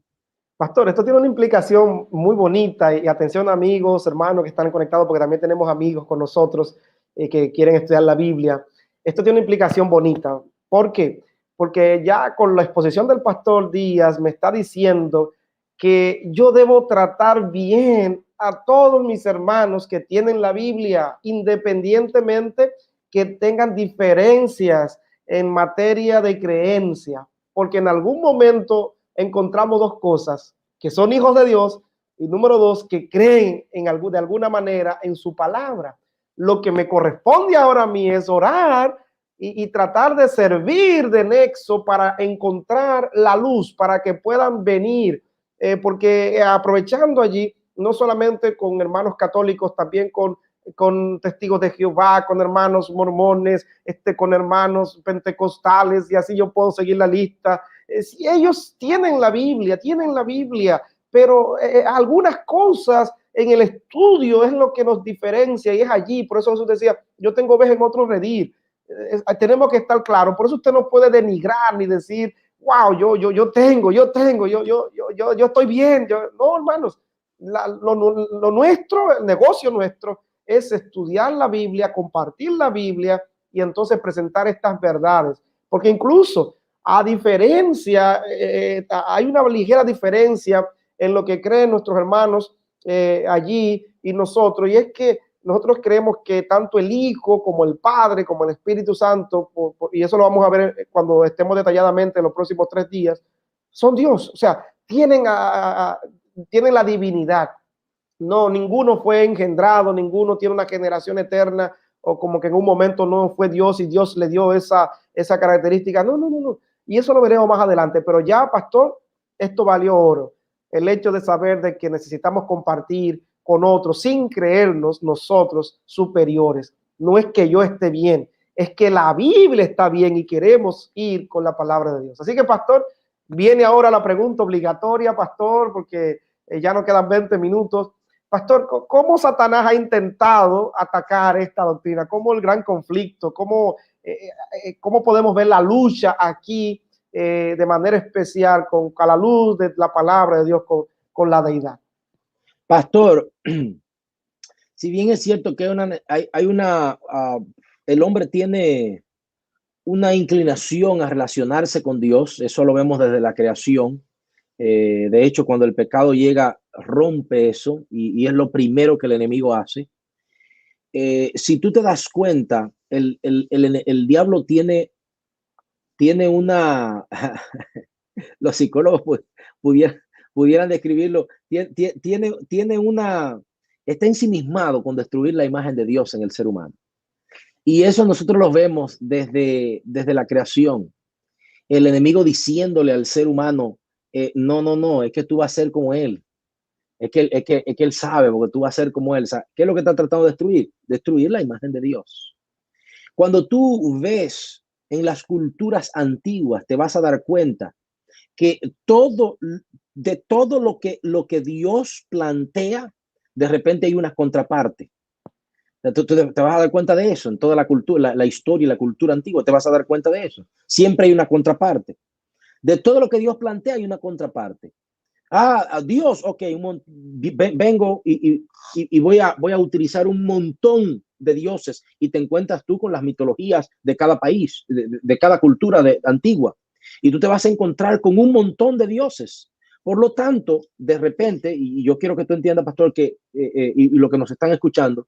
Pastor, esto tiene una implicación muy bonita y atención, amigos, hermanos que están conectados, porque también tenemos amigos con nosotros que quieren estudiar la Biblia. Esto tiene una implicación bonita. ¿Por qué? Porque ya con la exposición del pastor Díaz me está diciendo que yo debo tratar bien a todos mis hermanos que tienen la Biblia, independientemente que tengan diferencias en materia de creencia, porque en algún momento encontramos dos cosas: que son hijos de Dios, y número dos, que creen de alguna manera en su palabra. Lo que me corresponde ahora a mí es orar y tratar de servir de nexo para encontrar la luz, para que puedan venir, porque aprovechando allí, no solamente con hermanos católicos, también con testigos de Jehová, con hermanos mormones, con hermanos pentecostales, y así yo puedo seguir la lista. Si ellos tienen la Biblia, pero algunas cosas en el estudio es lo que nos diferencia, y es allí. Por eso Jesús decía, yo tengo ovejas en otro redil. Tenemos que estar claros. Por eso usted no puede denigrar ni decir, wow, yo estoy bien. No, hermanos, lo nuestro, el negocio nuestro es estudiar la Biblia, compartir la Biblia y entonces presentar estas verdades. Porque incluso a diferencia, hay una ligera diferencia en lo que creen nuestros hermanos allí y nosotros, y es que nosotros creemos que tanto el Hijo como el Padre, como el Espíritu Santo, y eso lo vamos a ver cuando estemos detalladamente en los próximos 3 días, son Dios. O sea, tienen la divinidad. No, ninguno fue engendrado, ninguno tiene una generación eterna, o como que en un momento no fue Dios y Dios le dio esa característica. No. Y eso lo veremos más adelante. Pero ya, pastor, esto valió oro. El hecho de saber de que necesitamos compartir con otros sin creernos nosotros superiores. No es que yo esté bien, es que la Biblia está bien y queremos ir con la palabra de Dios. Así que, pastor, viene ahora la pregunta obligatoria, pastor, porque ya no quedan 20 minutos. Pastor, ¿cómo Satanás ha intentado atacar esta doctrina? ¿Cómo el gran conflicto? ¿Cómo podemos ver la lucha aquí de manera especial a la luz de la palabra de Dios con la deidad? Pastor, si bien es cierto que el hombre tiene una inclinación a relacionarse con Dios, eso lo vemos desde la creación. De hecho, cuando el pecado llega, rompe eso y es lo primero que el enemigo hace. Si tú te das cuenta, el diablo tiene una, los psicólogos pudieran describirlo, tiene una, está ensimismado con destruir la imagen de Dios en el ser humano. Y eso nosotros lo vemos desde la creación. El enemigo diciéndole al ser humano, no, es que tú vas a ser como él. Es que él sabe, porque tú vas a ser como él. ¿Qué es lo que está tratando de destruir? Destruir la imagen de Dios. Cuando tú ves en las culturas antiguas, te vas a dar cuenta que todo lo que Dios plantea, de repente hay una contraparte. Tú te vas a dar cuenta de eso en toda la cultura, la historia y la cultura antigua, te vas a dar cuenta de eso. Siempre hay una contraparte. De todo lo que Dios plantea hay una contraparte. Dios, ok, vengo y voy a utilizar un montón de dioses, y te encuentras tú con las mitologías de cada país, de cada cultura antigua. y tú te vas a encontrar con un montón de dioses. Por lo tanto, de repente, y yo quiero que tú entiendas, pastor, que y lo que nos están escuchando,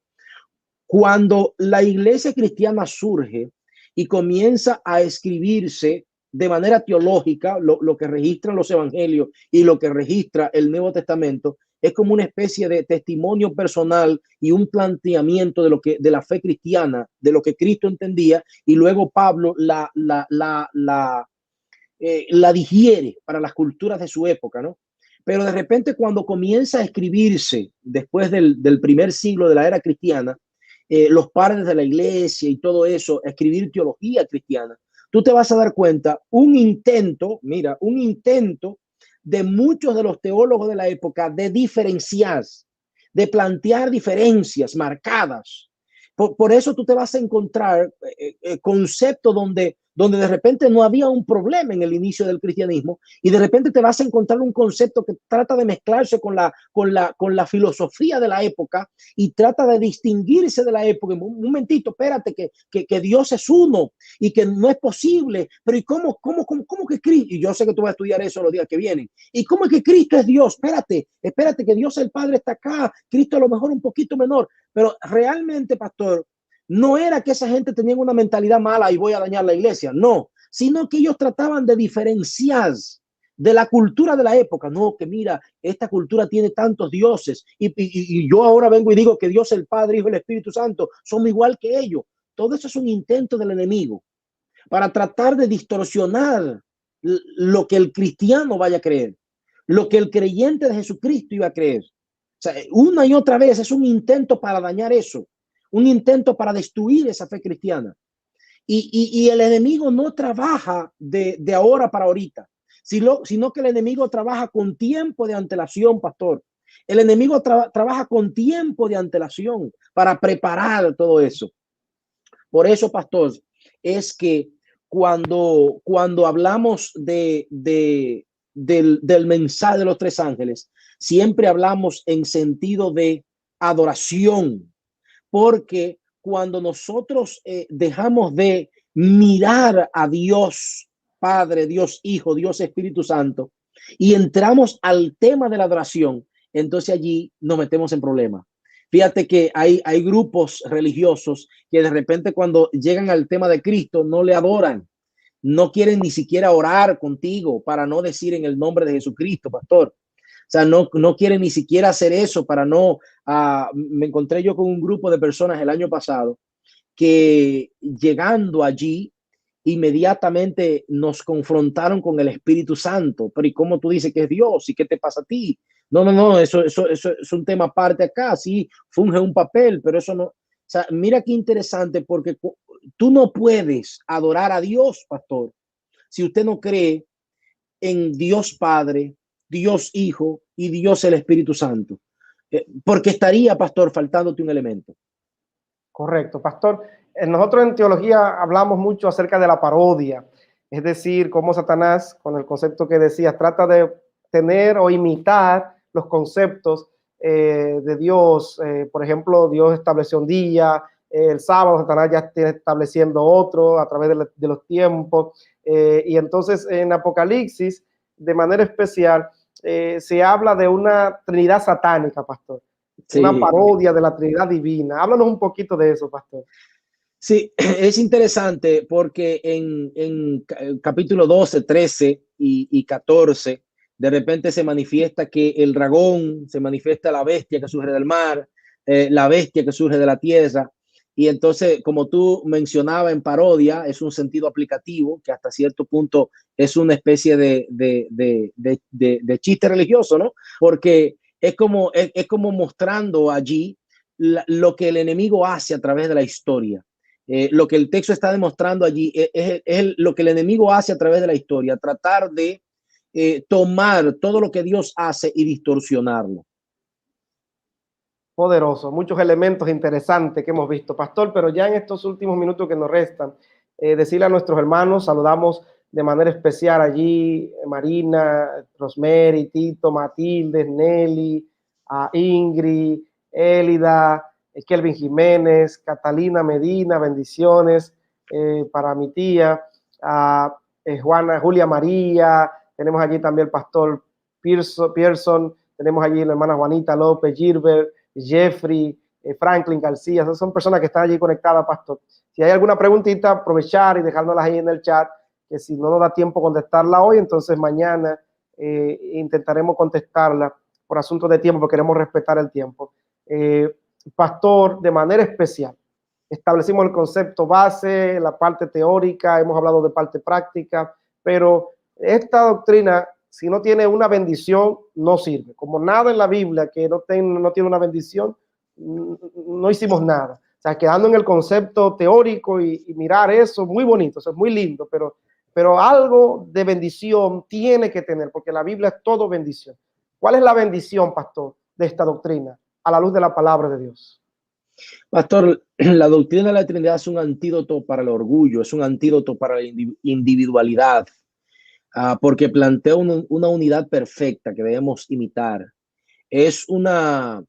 cuando la iglesia cristiana surge y comienza a escribirse de manera teológica, lo que registran los evangelios y lo que registra el Nuevo Testamento, es como una especie de testimonio personal y un planteamiento de lo que de la fe cristiana, de lo que Cristo entendía, y luego Pablo la digiere para las culturas de su época, ¿no? Pero de repente cuando comienza a escribirse después del primer siglo de la era cristiana, los padres de la iglesia y todo eso, escribir teología cristiana, tú te vas a dar cuenta un intento de muchos de los teólogos de la época de diferenciar, de plantear diferencias marcadas. Por eso tú te vas a encontrar conceptos donde de repente no había un problema en el inicio del cristianismo y de repente te vas a encontrar un concepto que trata de mezclarse con la filosofía de la época y trata de distinguirse de la época. Un momentito, espérate, que Dios es uno y que no es posible, pero ¿y cómo que Cristo? Y yo sé que tú vas a estudiar eso los días que vienen. ¿Y cómo es que Cristo es Dios? Espérate, que Dios el Padre está acá, Cristo a lo mejor un poquito menor, pero realmente, pastor, no era que esa gente tenía una mentalidad mala y voy a dañar la iglesia, no, sino que ellos trataban de diferenciar de la cultura de la época. No, que mira, esta cultura tiene tantos dioses y yo ahora vengo y digo que Dios el Padre, Hijo y el Espíritu Santo son igual que ellos. Todo eso es un intento del enemigo para tratar de distorsionar lo que el cristiano vaya a creer, lo que el creyente de Jesucristo iba a creer. O sea, una y otra vez es un intento para dañar eso, un intento para destruir esa fe cristiana. Y el enemigo no trabaja de ahora para ahorita, sino que el enemigo trabaja con tiempo de antelación, pastor. El enemigo trabaja con tiempo de antelación para preparar todo eso. Por eso, pastor, es que cuando hablamos del mensaje de los tres ángeles, siempre hablamos en sentido de adoración, porque cuando nosotros dejamos de mirar a Dios Padre, Dios Hijo, Dios Espíritu Santo, y entramos al tema de la adoración, entonces allí nos metemos en problemas. Fíjate que hay grupos religiosos que de repente cuando llegan al tema de Cristo no le adoran, no quieren ni siquiera orar contigo para no decir en el nombre de Jesucristo, pastor. O sea, no quieren ni siquiera hacer eso para no... me encontré yo con un grupo de personas el año pasado que llegando allí inmediatamente nos confrontaron con el Espíritu Santo. Pero ¿y cómo tú dices que es Dios? ¿Y qué te pasa a ti? No, eso es un tema aparte acá. Sí, funge un papel, pero eso no... O sea, mira qué interesante, porque tú no puedes adorar a Dios, pastor, si usted no cree en Dios Padre, Dios Hijo y Dios el Espíritu Santo. Porque estaría, pastor, faltándote un elemento. Correcto, pastor. Nosotros en teología hablamos mucho acerca de la parodia, es decir, cómo Satanás, con el concepto que decías, trata de tener o imitar los conceptos de Dios. Por ejemplo, Dios estableció un día, el sábado Satanás ya está estableciendo otro a través de los tiempos. Y entonces en Apocalipsis, de manera especial, se habla de una trinidad satánica, pastor. Sí. Una parodia de la Trinidad Divina. Háblanos un poquito de eso, pastor. Sí, es interesante porque en capítulo 12, 13 y 14, de repente se manifiesta que el dragón, se manifiesta la bestia que surge del mar, la bestia que surge de la tierra. Y entonces, como tú mencionabas en parodia, es un sentido aplicativo que hasta cierto punto es una especie de chiste religioso, ¿no? Porque es como mostrando allí lo que el enemigo hace a través de la historia. Lo que el texto está demostrando allí es lo que el enemigo hace a través de la historia, tratar de tomar todo lo que Dios hace y distorsionarlo. Poderoso, muchos elementos interesantes que hemos visto, pastor, pero ya en estos últimos minutos que nos restan, decirle a nuestros hermanos, saludamos de manera especial allí Marina, Rosemary, Tito, Matilde, Nelly, a Ingrid, Élida, Kelvin Jiménez, Catalina Medina, bendiciones para mi tía, Julia María, tenemos allí también el pastor Pearson, tenemos allí la hermana Juanita López, Gilbert, Jeffrey, Franklin García. Esas son personas que están allí conectadas, pastor. Si hay alguna preguntita, aprovechar y dejárnoslas ahí en el chat, que si no nos da tiempo contestarla hoy, entonces mañana intentaremos contestarla por asuntos de tiempo, porque queremos respetar el tiempo. Pastor, de manera especial, establecimos el concepto base, la parte teórica, hemos hablado de parte práctica, pero esta doctrina, si no tiene una bendición, no sirve. Como nada en la Biblia que no tiene una bendición, no hicimos nada. O sea, quedando en el concepto teórico y mirar eso, muy bonito, eso es muy lindo, pero algo de bendición tiene que tener, porque la Biblia es todo bendición. ¿Cuál es la bendición, pastor, de esta doctrina a la luz de la palabra de Dios? Pastor, la doctrina de la Trinidad es un antídoto para el orgullo, es un antídoto para la individualidad, porque plantea una unidad perfecta que debemos imitar. Es una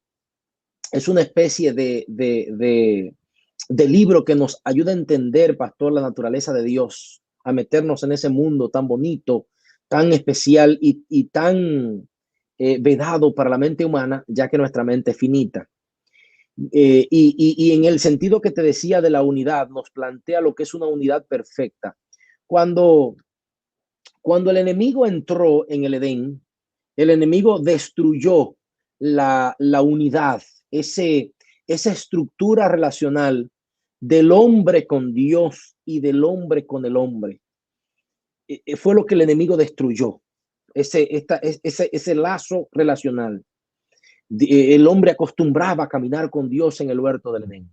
especie de libro que nos ayuda a entender, pastor, la naturaleza de Dios, a meternos en ese mundo tan bonito, tan especial y tan vedado para la mente humana, ya que nuestra mente es finita. Y en el sentido que te decía de la unidad, nos plantea lo que es una unidad perfecta. Cuando el enemigo entró en el Edén, el enemigo destruyó la unidad, esa estructura relacional del hombre con Dios y del hombre con el hombre. Fue lo que el enemigo destruyó, ese lazo relacional. El hombre acostumbraba a caminar con Dios en el huerto del Edén.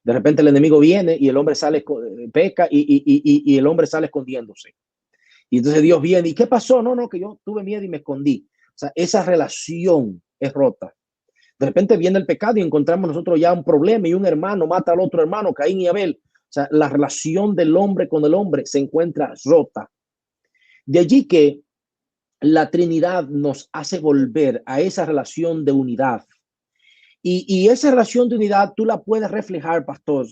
De repente el enemigo viene y el hombre sale, peca y el hombre sale escondiéndose. Y entonces Dios viene, ¿y qué pasó? No, que yo tuve miedo y me escondí. O sea, esa relación es rota. De repente viene el pecado y encontramos nosotros ya un problema y un hermano mata al otro hermano, Caín y Abel. O sea, la relación del hombre con el hombre se encuentra rota. De allí que la Trinidad nos hace volver a esa relación de unidad. Y esa relación de unidad tú la puedes reflejar, pastor,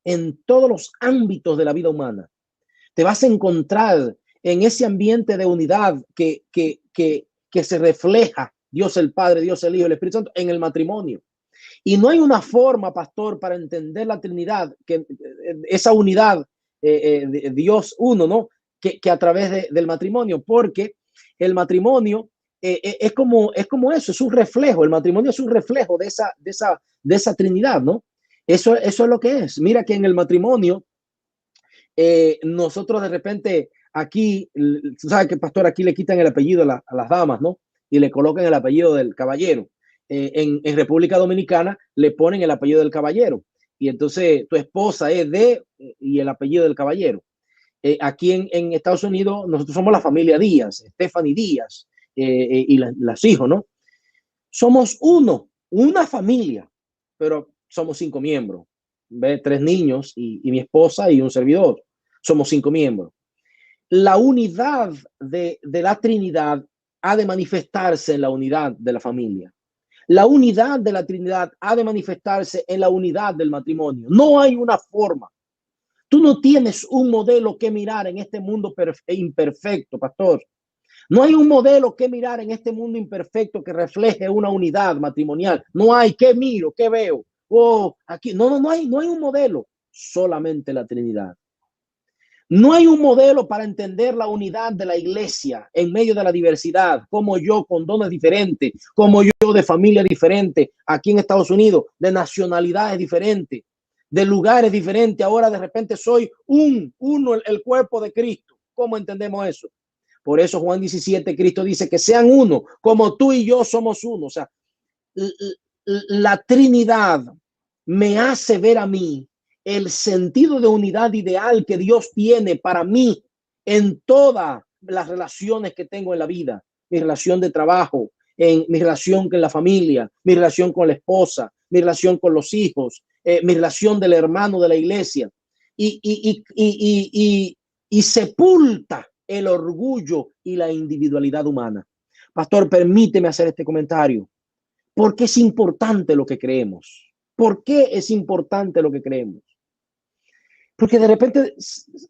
en todos los ámbitos de la vida humana. Te vas a encontrar en ese ambiente de unidad que se refleja Dios el Padre, Dios el Hijo, el Espíritu Santo en el matrimonio. Y no hay una forma, pastor, para entender la Trinidad, que esa unidad de Dios uno, ¿no? Que a través del matrimonio, porque el matrimonio es como eso, es un reflejo. El matrimonio es un reflejo de esa Trinidad, ¿no? Eso es lo que es. Mira que en el matrimonio, nosotros de repente aquí, tú sabes que, pastor, aquí le quitan el apellido a las damas, ¿no? Y le colocan el apellido del caballero. En República Dominicana le ponen el apellido del caballero. Y entonces tu esposa es y el apellido del caballero. Aquí en Estados Unidos nosotros somos la familia Díaz, Stephanie Díaz y las hijos, ¿no? Somos una familia, pero somos 5 miembros. ¿Ve? 3 niños y mi esposa y un servidor. Somos 5 miembros. La unidad de la Trinidad ha de manifestarse en la unidad de la familia. La unidad de la Trinidad ha de manifestarse en la unidad del matrimonio. No hay una forma. Tú no tienes un modelo que mirar en este mundo imperfecto, pastor. No hay un modelo que mirar en este mundo imperfecto que refleje una unidad matrimonial. No hay. ¿Qué miro? ¿Qué veo? Aquí. No hay un modelo. Solamente la Trinidad. No hay un modelo para entender la unidad de la iglesia en medio de la diversidad, como yo con dones diferentes, como yo de familia diferente, aquí en Estados Unidos, de nacionalidades diferentes, de lugares diferentes. Ahora de repente soy uno, el cuerpo de Cristo. ¿Cómo entendemos eso? Por eso Juan 17, Cristo dice que sean uno, como tú y yo somos uno. O sea, la Trinidad me hace ver a mí el sentido de unidad ideal que Dios tiene para mí en todas las relaciones que tengo en la vida. Mi relación de trabajo, en mi relación con la familia, mi relación con la esposa, mi relación con los hijos, mi relación del hermano de la iglesia. Y sepulta el orgullo y la individualidad humana. Pastor, permíteme hacer este comentario. ¿Por qué es importante lo que creemos? ¿Por qué es importante lo que creemos? Porque de repente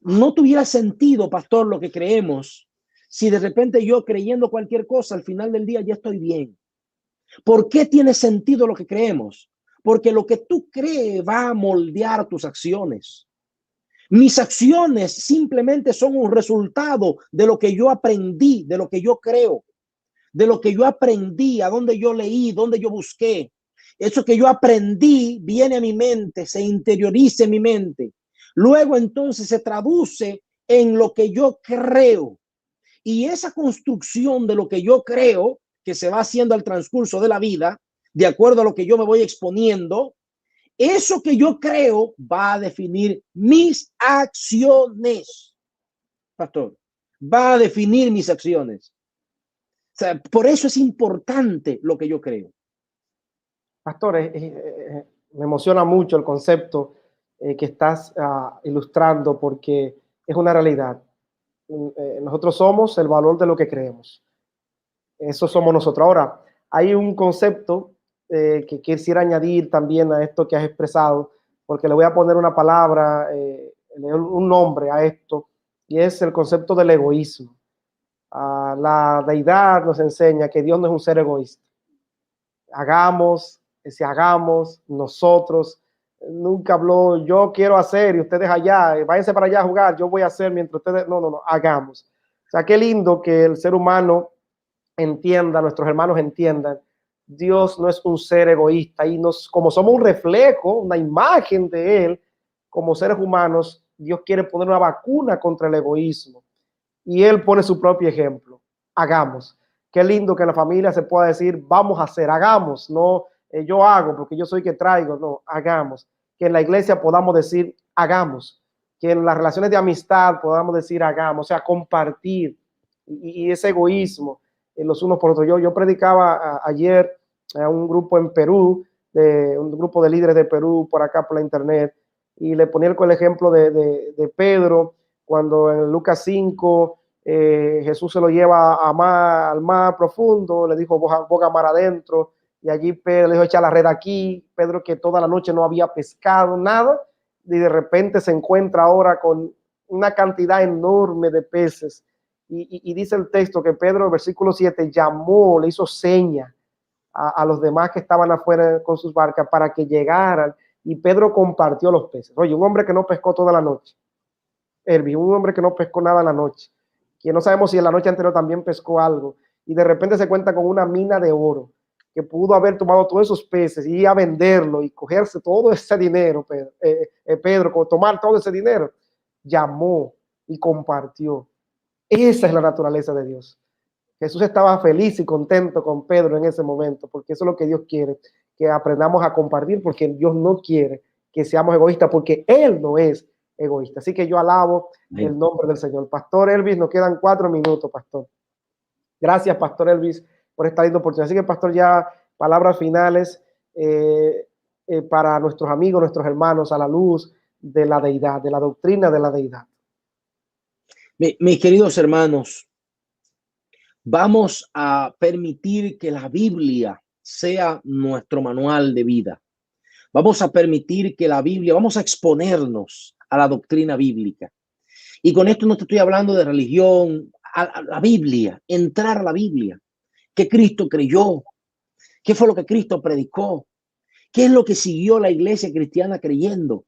no tuviera sentido, pastor, lo que creemos, si de repente yo creyendo cualquier cosa, al final del día ya estoy bien. ¿Por qué tiene sentido lo que creemos? Porque lo que tú crees va a moldear tus acciones. Mis acciones simplemente son un resultado de lo que yo aprendí, de lo que yo creo, de lo que yo aprendí, a dónde yo leí, dónde yo busqué. Eso que yo aprendí viene a mi mente, se interioriza en mi mente. Luego entonces se traduce en lo que yo creo. Y esa construcción de lo que yo creo, que se va haciendo al transcurso de la vida, de acuerdo a lo que yo me voy exponiendo, eso que yo creo va a definir mis acciones, pastor. Va a definir mis acciones. O sea, por eso es importante lo que yo creo. Pastor, me emociona mucho el concepto que estás ilustrando porque es una realidad. Nosotros somos el valor de lo que creemos. Eso somos nosotros. Ahora, hay un concepto que quisiera añadir también a esto que has expresado, porque le voy a poner una palabra, un nombre a esto, y es el concepto del egoísmo. La deidad nos enseña que Dios no es un ser egoísta. Hagamos, si hagamos, nosotros, nunca habló yo quiero hacer y ustedes allá, váyanse para allá a jugar, yo voy a hacer mientras ustedes, no, hagamos. O sea, qué lindo que el ser humano entienda, nuestros hermanos entiendan, Dios no es un ser egoísta y como somos un reflejo, una imagen de Él, como seres humanos, Dios quiere poner una vacuna contra el egoísmo y Él pone su propio ejemplo. Hagamos. Qué lindo que en la familia se pueda decir, vamos a hacer, hagamos, no yo hago porque yo soy que traigo, no, hagamos. Que en la iglesia podamos decir, hagamos. Que en las relaciones de amistad podamos decir, hagamos, o sea, compartir y ese egoísmo los unos por otros. Yo predicaba ayer a un grupo en Perú, un grupo de líderes de Perú por acá por la internet, y le ponía el ejemplo de Pedro, cuando en Lucas 5 Jesús se lo lleva al mar profundo, le dijo boga mar adentro, y allí Pedro le dijo echa la red aquí, Pedro que toda la noche no había pescado nada, y de repente se encuentra ahora con una cantidad enorme de peces, y dice el texto que Pedro, versículo 7, llamó, le hizo seña a los demás que estaban afuera con sus barcas para que llegaran, y Pedro compartió los peces. Oye, un hombre que no pescó toda la noche, un hombre que no pescó nada en la noche, que no sabemos si en la noche anterior también pescó algo, y de repente se cuenta con una mina de oro, que pudo haber tomado todos esos peces y ir a venderlo y cogerse todo ese dinero, Pedro, tomar todo ese dinero, llamó y compartió. Esa es la naturaleza de Dios. Jesús estaba feliz y contento con Pedro en ese momento, porque eso es lo que Dios quiere, que aprendamos a compartir, porque Dios no quiere que seamos egoístas, porque Él no es egoísta. Así que yo alabo el nombre del Señor. Pastor Elvis, nos quedan 4 minutos, pastor. Gracias, Pastor Elvis, por esta linda oportunidad. Así que, pastor, ya palabras finales para nuestros amigos, nuestros hermanos, a la luz de la deidad, de la doctrina de la deidad. Mis queridos hermanos, vamos a permitir que la Biblia sea nuestro manual de vida. Vamos a permitir que la Biblia, vamos a exponernos a la doctrina bíblica. Y con esto no te estoy hablando de religión, a la Biblia, entrar a la Biblia. ¿Qué Cristo creyó? ¿Qué fue lo que Cristo predicó? ¿Qué es lo que siguió la iglesia cristiana creyendo? O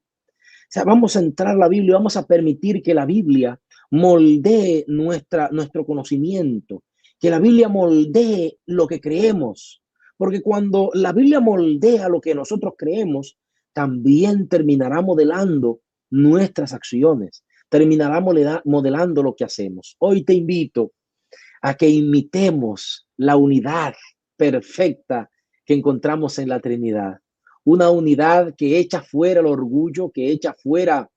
sea, vamos a entrar a la Biblia, vamos a permitir que la Biblia moldee nuestro conocimiento, que la Biblia moldee lo que creemos. Porque cuando la Biblia moldea lo que nosotros creemos, también terminará modelando nuestras acciones, terminará modelando lo que hacemos. Hoy te invito a que imitemos la unidad perfecta que encontramos en la Trinidad. Una unidad que echa fuera el orgullo, que echa fuera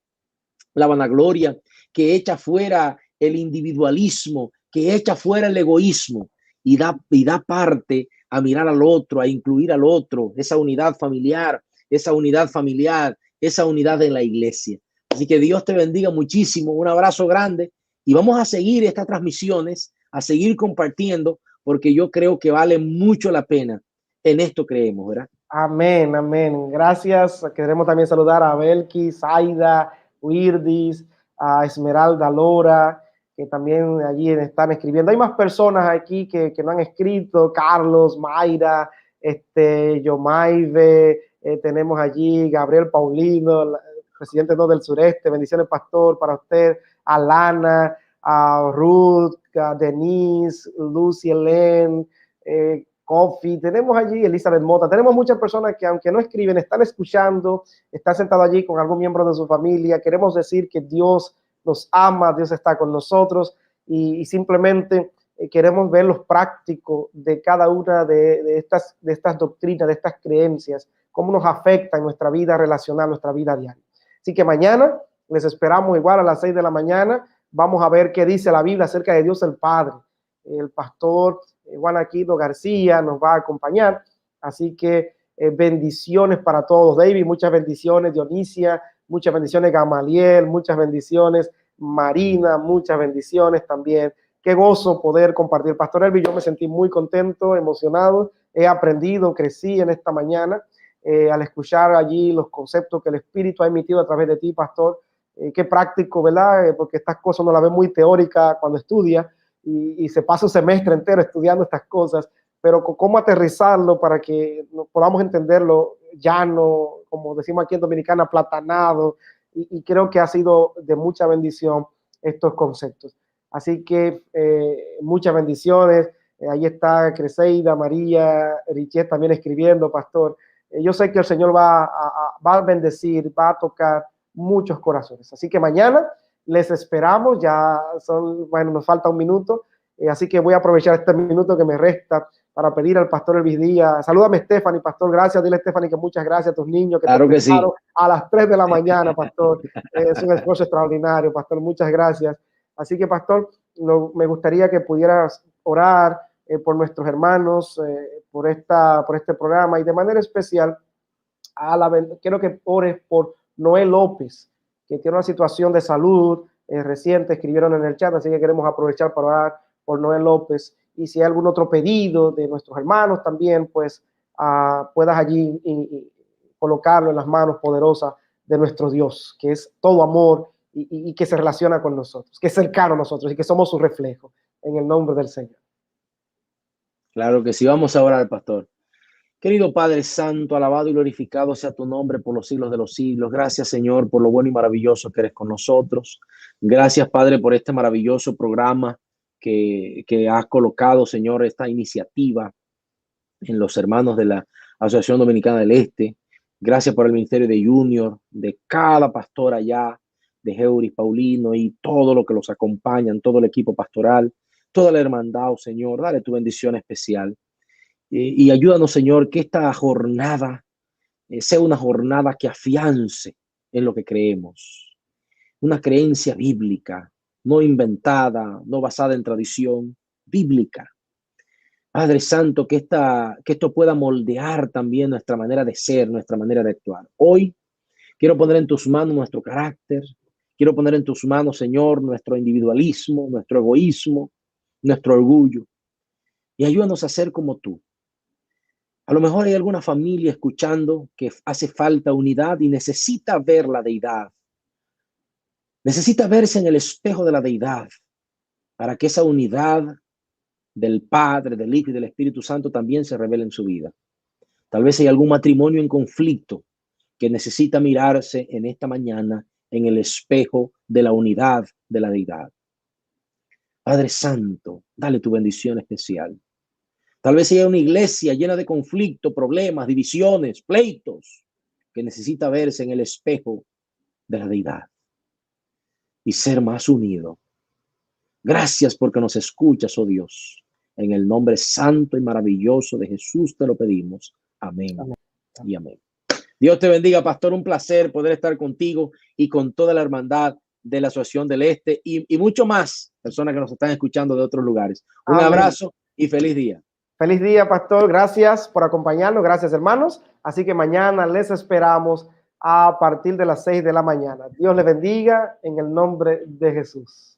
la vanagloria, que echa fuera el individualismo, que echa fuera el egoísmo y da parte a mirar al otro, a incluir al otro, esa unidad familiar, esa unidad en la iglesia. Así que Dios te bendiga muchísimo, un abrazo grande y vamos a seguir estas transmisiones, a seguir compartiendo, porque yo creo que vale mucho la pena. En esto creemos, ¿verdad? Amén, amén. Gracias. Queremos también saludar a Belkis, Aida, Wirdis, a Esmeralda Lora, que también allí están escribiendo. Hay más personas aquí que no han escrito, Carlos, Mayra, Yomaive, tenemos allí Gabriel Paulino, presidente del sureste, bendiciones pastor para usted, Alana, a Ruth, a Denise, Lucy Helen, Kofi, tenemos allí Elizabeth Mota, tenemos muchas personas que aunque no escriben, están escuchando, están sentados allí con algún miembro de su familia. Queremos decir que Dios nos ama, Dios está con nosotros y simplemente queremos ver los prácticos de cada una de estas doctrinas, de estas creencias, cómo nos afecta en nuestra vida relacional, nuestra vida diaria. Así que mañana les esperamos igual a las 6 de la mañana. Vamos a ver qué dice la Biblia acerca de Dios el Padre. El pastor Juan Aquino García nos va a acompañar. Así que bendiciones para todos. David, muchas bendiciones. Dionisia, muchas bendiciones. Gamaliel, muchas bendiciones. Marina, muchas bendiciones también. Qué gozo poder compartir. Pastor Elvi, yo me sentí muy contento, emocionado. He aprendido, crecí en esta mañana al escuchar allí los conceptos que el Espíritu ha emitido a través de ti, pastor. Qué práctico, ¿verdad? Porque estas cosas no las ve muy teórica cuando estudia y se pasa un semestre entero estudiando estas cosas, pero cómo aterrizarlo para que podamos entenderlo llano, como decimos aquí en Dominicana, platanado, y creo que ha sido de mucha bendición estos conceptos. Así que muchas bendiciones. Ahí está Creseida, María, Richet también escribiendo, pastor. Yo sé que el Señor va a bendecir, va a tocar muchos corazones. Así que mañana les esperamos. Ya bueno, nos falta un minuto. Así que voy a aprovechar este minuto que me resta para pedir al pastor Elvis Díaz. Salúdame, Stephanie, pastor. Gracias. Dile a Stephanie que muchas gracias a tus niños que claro te que sí. a las 3 de la mañana, pastor. Es un esfuerzo extraordinario, pastor. Muchas gracias. Así que, pastor, me gustaría que pudieras orar por nuestros hermanos, por este programa, y de manera especial quiero que ores por Noé López, que tiene una situación de salud reciente, escribieron en el chat, así que queremos aprovechar para orar por Noé López. Y si hay algún otro pedido de nuestros hermanos también, pues puedas allí colocarlo en las manos poderosas de nuestro Dios, que es todo amor y que se relaciona con nosotros, que es cercano a nosotros y que somos su reflejo, en el nombre del Señor. Claro que sí, vamos a orar, pastor. Querido Padre Santo, alabado y glorificado sea tu nombre por los siglos de los siglos. Gracias, Señor, por lo bueno y maravilloso que eres con nosotros. Gracias, Padre, por este maravilloso programa que has colocado, Señor, esta iniciativa en los hermanos de la Asociación Dominicana del Este. Gracias por el ministerio de Junior, de cada pastor allá, de Heuris, Paulino y todo lo que los acompañan, todo el equipo pastoral, toda la hermandad, Señor. Dale tu bendición especial. Y ayúdanos, Señor, que esta jornada sea una jornada que afiance en lo que creemos. Una creencia bíblica, no inventada, no basada en tradición, bíblica. Padre Santo, que esto pueda moldear también nuestra manera de ser, nuestra manera de actuar. Hoy quiero poner en tus manos nuestro carácter. Quiero poner en tus manos, Señor, nuestro individualismo, nuestro egoísmo, nuestro orgullo. Y ayúdanos a ser como tú. A lo mejor hay alguna familia escuchando que hace falta unidad y necesita ver la deidad. Necesita verse en el espejo de la deidad para que esa unidad del Padre, del Hijo y del Espíritu Santo también se revele en su vida. Tal vez hay algún matrimonio en conflicto que necesita mirarse en esta mañana en el espejo de la unidad de la deidad. Padre Santo, dale tu bendición especial. Tal vez haya una iglesia llena de conflicto, problemas, divisiones, pleitos, que necesita verse en el espejo de la deidad y ser más unido. Gracias porque nos escuchas, oh Dios. En el nombre santo y maravilloso de Jesús te lo pedimos. Amén, amén y amén. Dios te bendiga, pastor. Un placer poder estar contigo y con toda la hermandad de la Asociación del Este y mucho más personas que nos están escuchando de otros lugares. Un amén. Abrazo y feliz día. Feliz día, pastor. Gracias por acompañarnos. Gracias, hermanos. Así que mañana les esperamos a partir de las 6 de la mañana. Dios les bendiga en el nombre de Jesús.